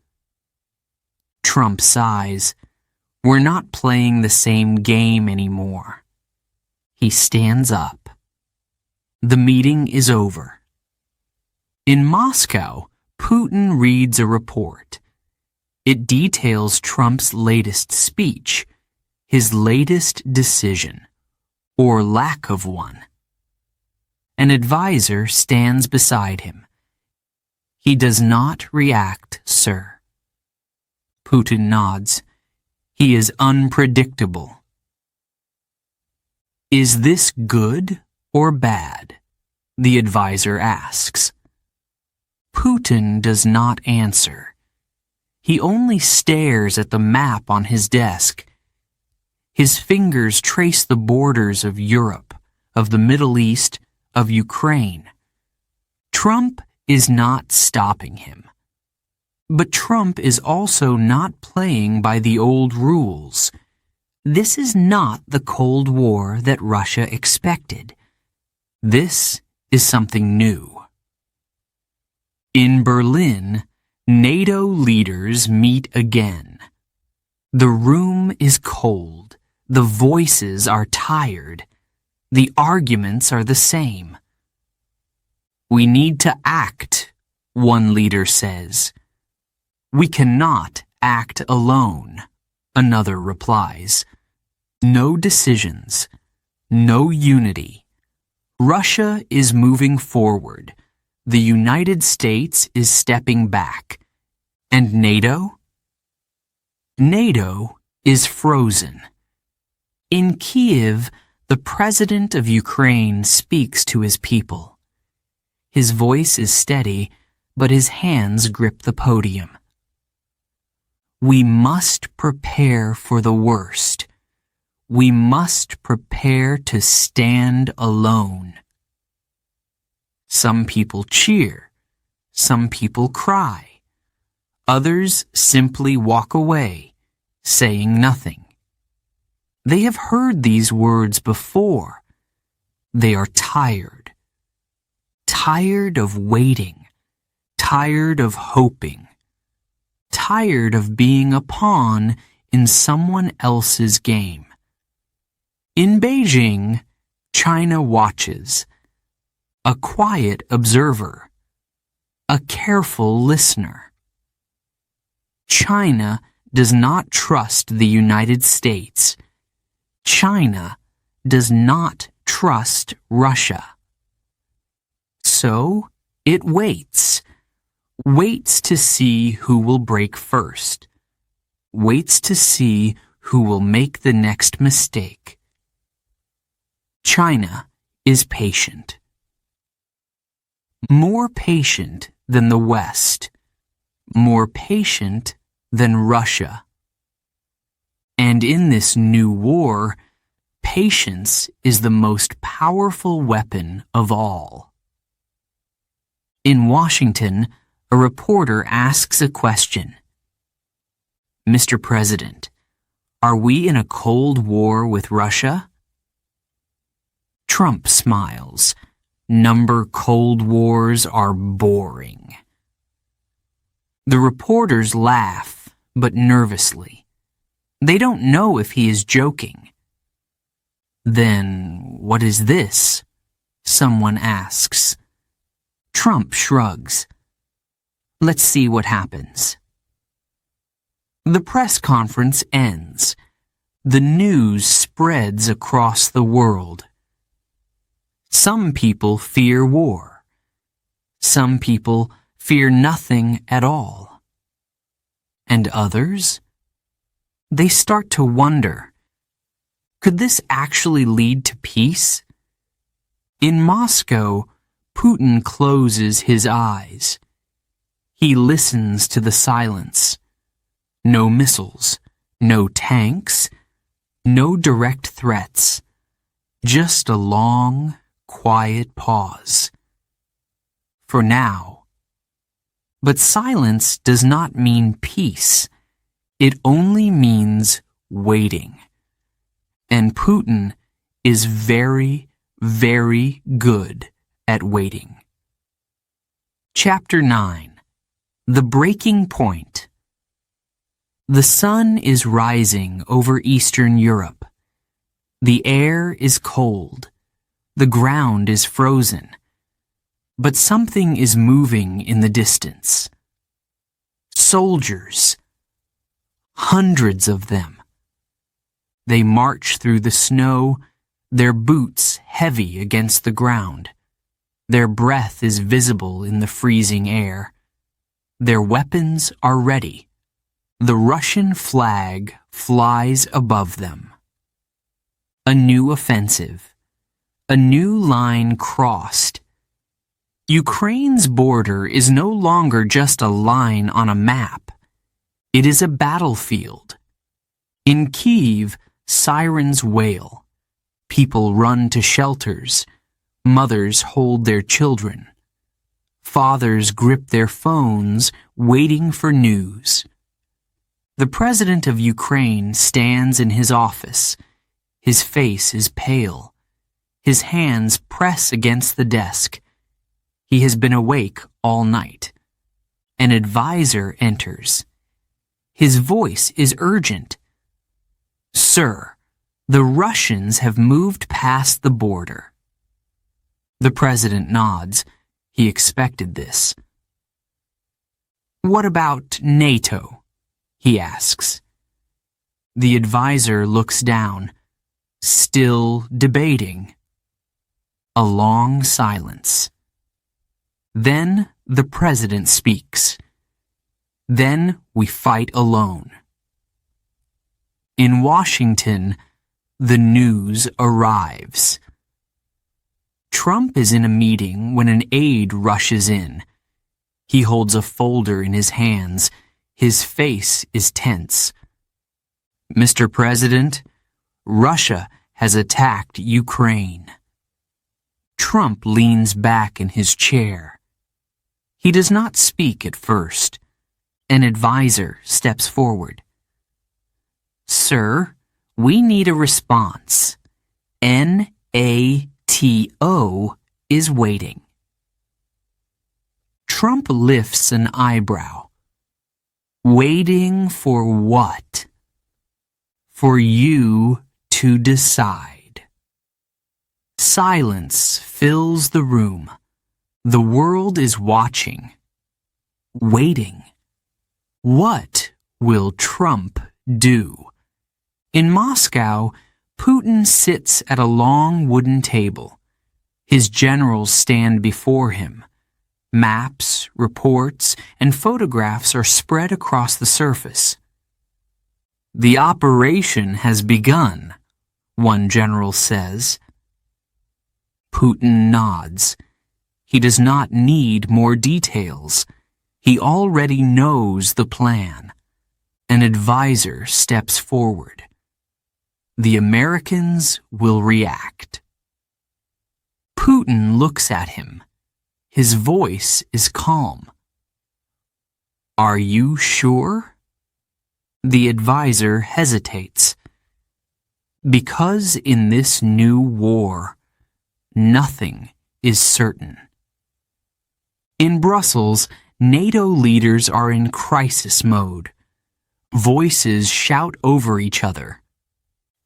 Trump sighs. "We're not playing the same game anymore." He stands up. The meeting is over. In Moscow, Putin reads a report. It details Trump's latest speech, his latest decision, or lack of one. An advisor stands beside him. "He does not react, sir." Putin nods. "He is unpredictable." "Is this good or bad?" the advisor asks. Putin does not answer. He only stares at the map on his desk. His fingers trace the borders of Europe, of the Middle East, of Ukraine. Trump is not stopping him. But Trump is also not playing by the old rules. This is not the Cold War that Russia expected. This is something new. In Berlin, NATO leaders meet again. The room is cold. The voices are tired. The arguments are the same. "We need to act," one leader says. "We cannot act alone," another replies. No decisions. No unity. Russia is moving forward. The United States is stepping back. And NATO? NATO is frozen. In Kiev, the president of Ukraine speaks to his people. His voice is steady, but his hands grip the podium. We must prepare for the worst. We must prepare to stand alone. Some people cheer. Some people cry. Others simply walk away, saying nothing. They have heard these words before. They are tired. Tired of waiting. Tired of hoping. Tired of being a pawn in someone else's game. In Beijing, China watches. A quiet observer. A careful listener. China does not trust the United States. China does not trust Russia. So it waits. Waits to see who will break first. Waits to see who will make the next mistake. China is patient. More patient than the West. More patient than Russia. And in this new war, patience is the most powerful weapon of all. In Washington, a reporter asks a question. "Mr. President, Are we in a Cold War with Russia? Trump smiles. Number Cold Wars are boring. The reporters laugh, but nervously. They don't know if he is joking. Then, what is this? Someone asks. Trump shrugs. Let's see what happens. The press conference ends. The news spreads across the world. Some people fear war. Some people fear nothing at all. And others? They start to wonder, could this actually lead to peace? In Moscow, Putin closes his eyes. He listens to the silence. No missiles, no tanks, no direct threats. Just a long, quiet pause. For now. But silence does not mean peace. It only means waiting. And Putin is very, very good at waiting. Chapter 9. The Breaking Point. The sun is rising over Eastern Europe. The air is cold. The ground is frozen. But something is moving in the distance. Soldiers. Hundreds of them. They march through the snow, their boots heavy against the ground. Their breath is visible in the freezing air. Their weapons are ready. The Russian flag flies above them. A new offensive. A new line crossed. Ukraine's border is no longer just a line on a map. It is a battlefield. In Kyiv, sirens wail. People run to shelters. Mothers hold their children. Fathers grip their phones, waiting for news. The president of Ukraine stands in his office. His face is pale. His hands press against the desk. He has been awake all night. An advisor enters. His voice is urgent. Sir, the Russians have moved past the border. The president nods. He expected this. What about NATO? He asks. The advisor looks down, still debating. A long silence. Then the president speaks. Then we fight alone. In Washington, the news arrives. Trump is in a meeting when an aide rushes in. He holds a folder in his hands. His face is tense. Mr. President, Russia has attacked Ukraine. Trump leans back in his chair. He does not speak at first. An advisor steps forward. Sir, we need a response. NATO is waiting. Trump lifts an eyebrow. Waiting for what? For you to decide. Silence fills the room. The world is watching. Waiting. What will Trump do? In Moscow, Putin sits at a long wooden table. His generals stand before him. Maps, reports, and photographs are spread across the surface. The operation has begun, one general says. Putin nods. He does not need more details. He already knows the plan. An advisor steps forward. The Americans will react. Putin looks at him. His voice is calm. Are you sure? The advisor hesitates. Because in this new war, nothing is certain. In Brussels, NATO leaders are in crisis mode. Voices shout over each other.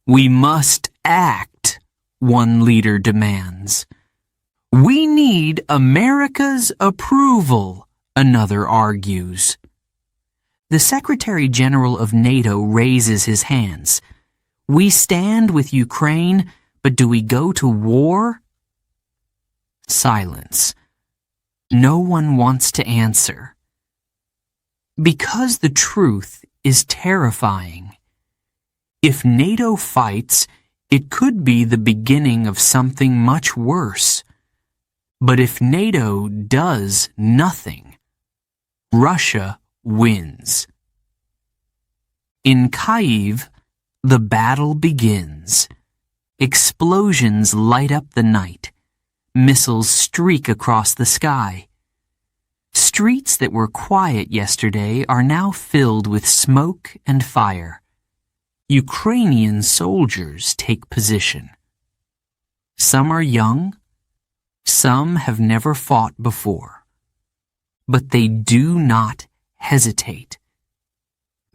We must act, one leader demands. We need America's approval, another argues. The Secretary General of NATO raises his hands. We stand with Ukraine, but do we go to war? Silence. No one wants to answer. Because the truth is terrifying. If NATO fights, it could be the beginning of something much worse. But if NATO does nothing, Russia wins. In Kyiv, the battle begins. Explosions light up the night. Missiles streak across the sky. Streets that were quiet yesterday are now filled with smoke and fire. Ukrainian soldiers take position. Some are young, some have never fought before. But they do not hesitate.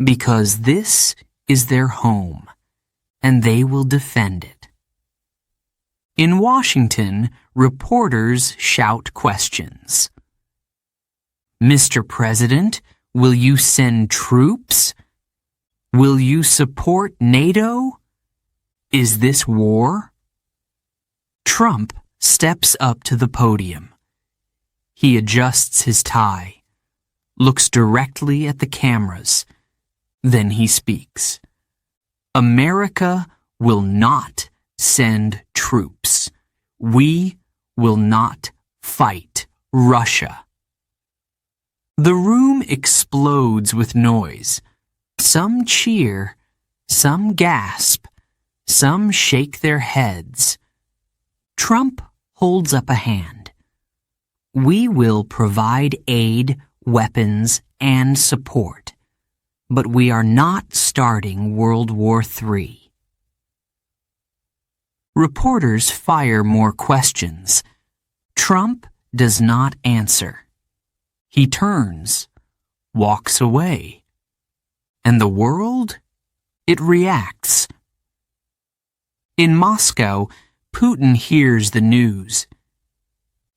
Because this is their home, and they will defend it. In Washington, reporters shout questions. Mr. President, will you send troops? Will you support NATO? Is this war? Trump steps up to the podium. He adjusts his tie, looks directly at the cameras, then he speaks. America will not send troops. We will not fight Russia. The room explodes with noise. Some cheer, some gasp, some shake their heads. Trump holds up a hand. We will provide aid, weapons, and support, but we are not starting World War III. Reporters fire more questions. Trump does not answer. He turns, walks away. And the world? It reacts. In Moscow, Putin hears the news.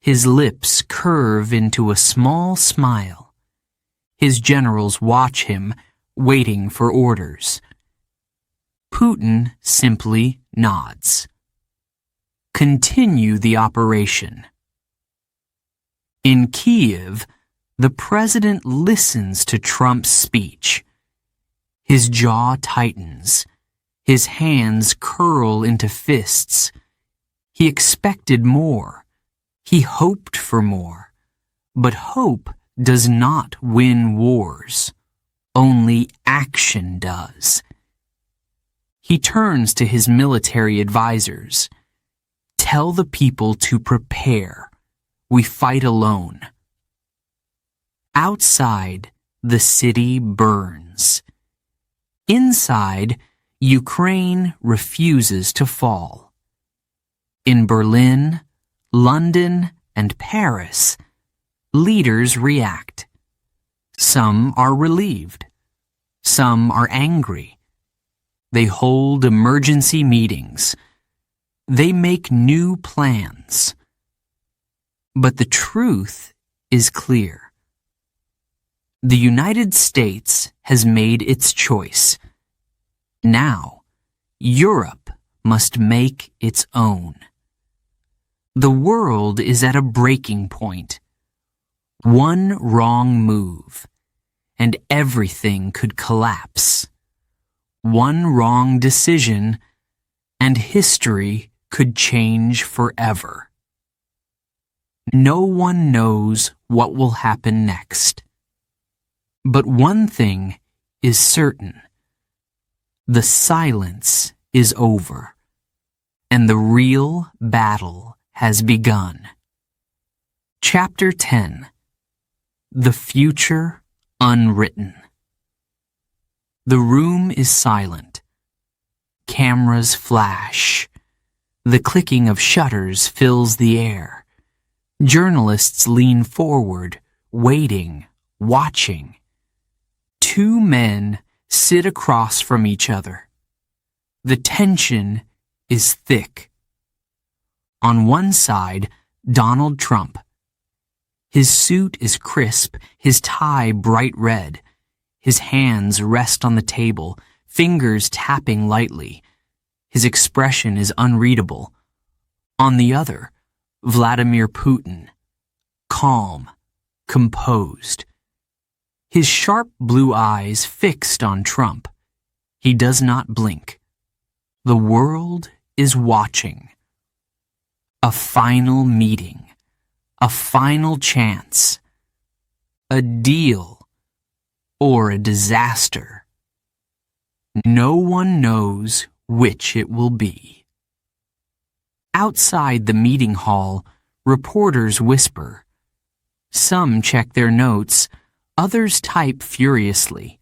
His lips curve into a small smile. His generals watch him, waiting for orders. Putin simply nods. Continue the operation. In Kyiv, the president listens to Trump's speech. His jaw tightens. His hands curl into fists. He expected more. He hoped for more. But hope does not win wars. Only action does. He turns to his military advisors. Tell the people to prepare. We fight alone. Outside, the city burns. Inside, Ukraine refuses to fall. In Berlin, London, and Paris, leaders react. Some are relieved. Some are angry. They hold emergency meetings. They make new plans. But the truth is clear. The United States has made its choice. Now, Europe must make its own. The world is at a breaking point. One wrong move, and everything could collapse. One wrong decision, and history could change forever. No one knows what will happen next. But one thing is certain. The silence is over, and the real battle has begun. Chapter 10. The Future Unwritten. The room is silent. Cameras flash. The clicking of shutters fills the air. Journalists lean forward, waiting, watching. Two men sit across from each other. The tension is thick. On one side, Donald Trump. His suit is crisp, his tie bright red. His hands rest on the table, fingers tapping lightly. His expression is unreadable. On the other, Vladimir Putin, calm, composed. His sharp blue eyes fixed on Trump. He does not blink. The world is watching. A final meeting. A final chance. A deal. Or a disaster. No one knows which it will be. Outside the meeting hall, reporters whisper. Some check their notes, others type furiously.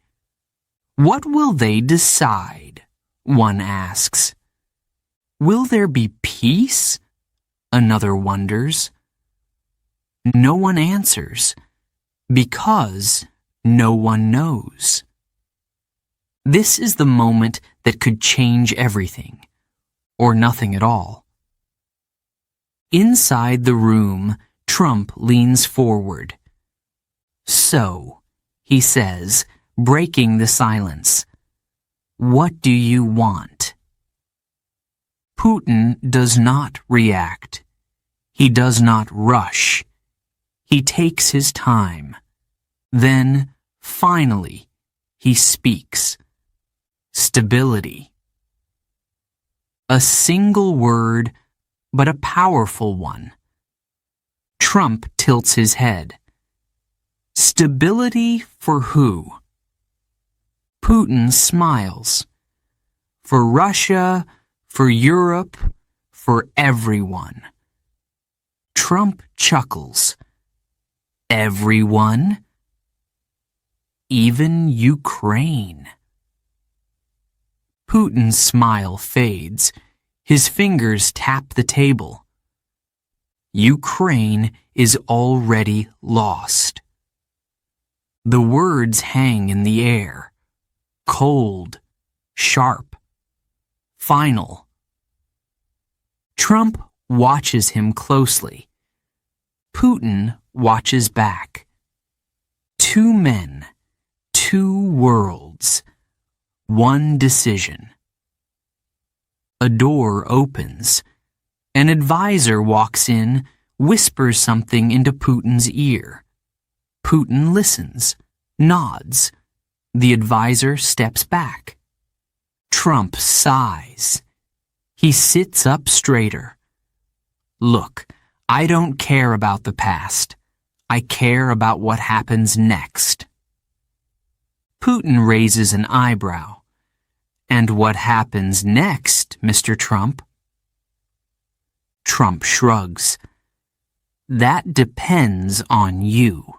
What will they decide? One asks. Will there be peace? Another wonders. No one answers, because no one knows. This is the moment that could change everything, or nothing at all. Inside the room, Trump leans forward. So, he says, breaking the silence, what do you want? Putin does not react. He does not rush. He takes his time. Then, finally, he speaks. Stability. A single word, but a powerful one. Trump tilts his head. Stability for who? Putin smiles. For Russia, for Europe, for everyone. Trump chuckles. Everyone? Even Ukraine. Putin's smile fades. His fingers tap the table. Ukraine is already lost. The words hang in the air. Cold, sharp, final. Trump watches him closely. Putin watches back. Two men, two worlds, one decision. A door opens. An advisor walks in, whispers something into Putin's ear. Putin listens, nods. The advisor steps back. Trump sighs. He sits up straighter. Look, I don't care about the past. I care about what happens next. Putin raises an eyebrow. And what happens next, Mr. Trump? Trump shrugs. That depends on you.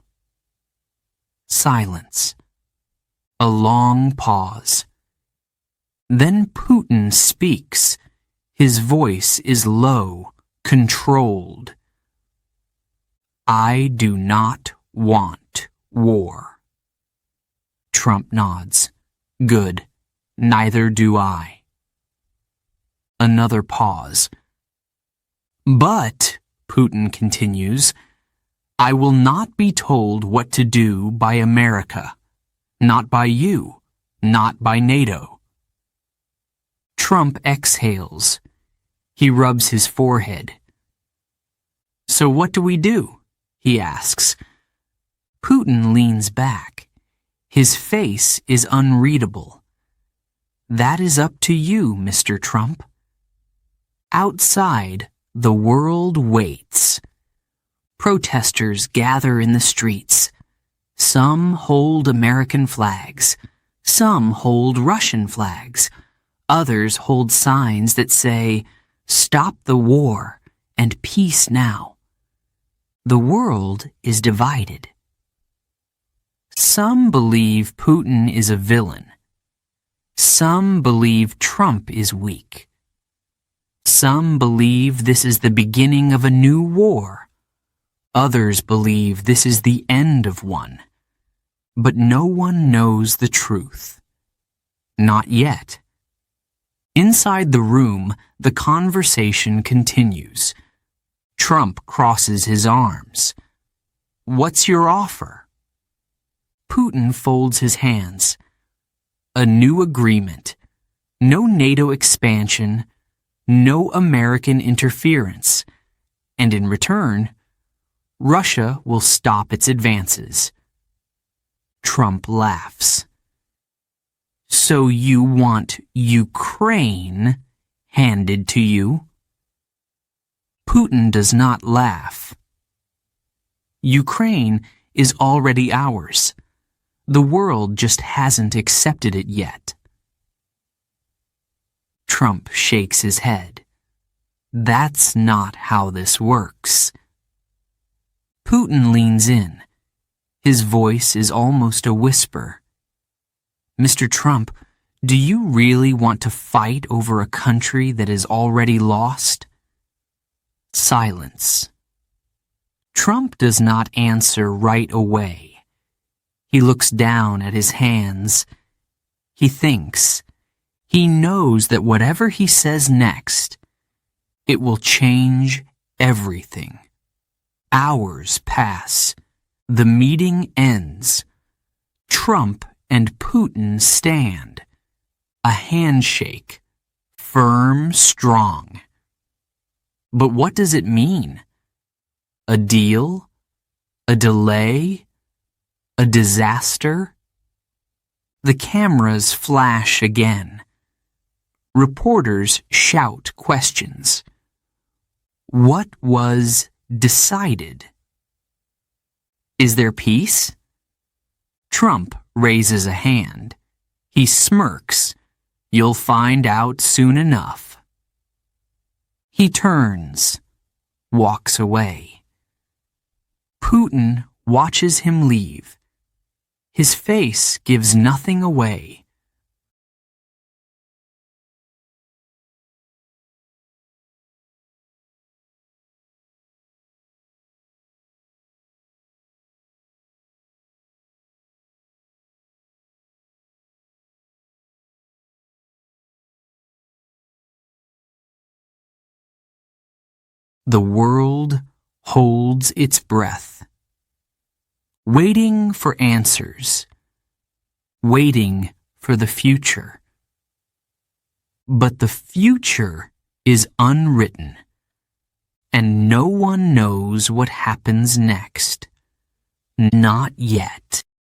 Silence. A long pause. Then Putin speaks. His voice is low, controlled. I do not want war. Trump nods. Good. Neither do I. Another pause. But, Putin continues, I will not be told what to do by America. Not by you. Not by NATO. Trump exhales. He rubs his forehead. So what do we do? He asks. Putin leans back. His face is unreadable. That is up to you, Mr. Trump. Outside, the world waits. Protesters gather in the streets. Some hold American flags. Some hold Russian flags. Others hold signs that say, "Stop the war" and "Peace now." The world is divided. Some believe Putin is a villain. Some believe Trump is weak. Some believe this is the beginning of a new war. Others believe this is the end of one. But no one knows the truth. Not yet. Inside the room, the conversation continues. Trump crosses his arms. What's your offer? Putin folds his hands. A new agreement. No NATO expansion. No American interference. And in return, Russia will stop its advances. Trump laughs. So you want Ukraine handed to you? Putin does not laugh. Ukraine is already ours. The world just hasn't accepted it yet. Trump shakes his head. That's not how this works. Putin leans in. His voice is almost a whisper. Mr. Trump, do you really want to fight over a country that is already lost? Silence. Trump does not answer right away. He looks down at his hands. He thinks. He knows that whatever he says next, it will change everything. Hours pass. The meeting ends. Trump and Putin stand. A handshake. Firm, strong. But what does it mean? A deal? A delay? A disaster? The cameras flash again. Reporters shout questions. What was decided? Is there peace? Trump raises a hand. He smirks. You'll find out soon enough. He turns, walks away. Putin watches him leave. His face gives nothing away. The world holds its breath, waiting for answers, waiting for the future. But the future is unwritten, and no one knows what happens next. Not yet.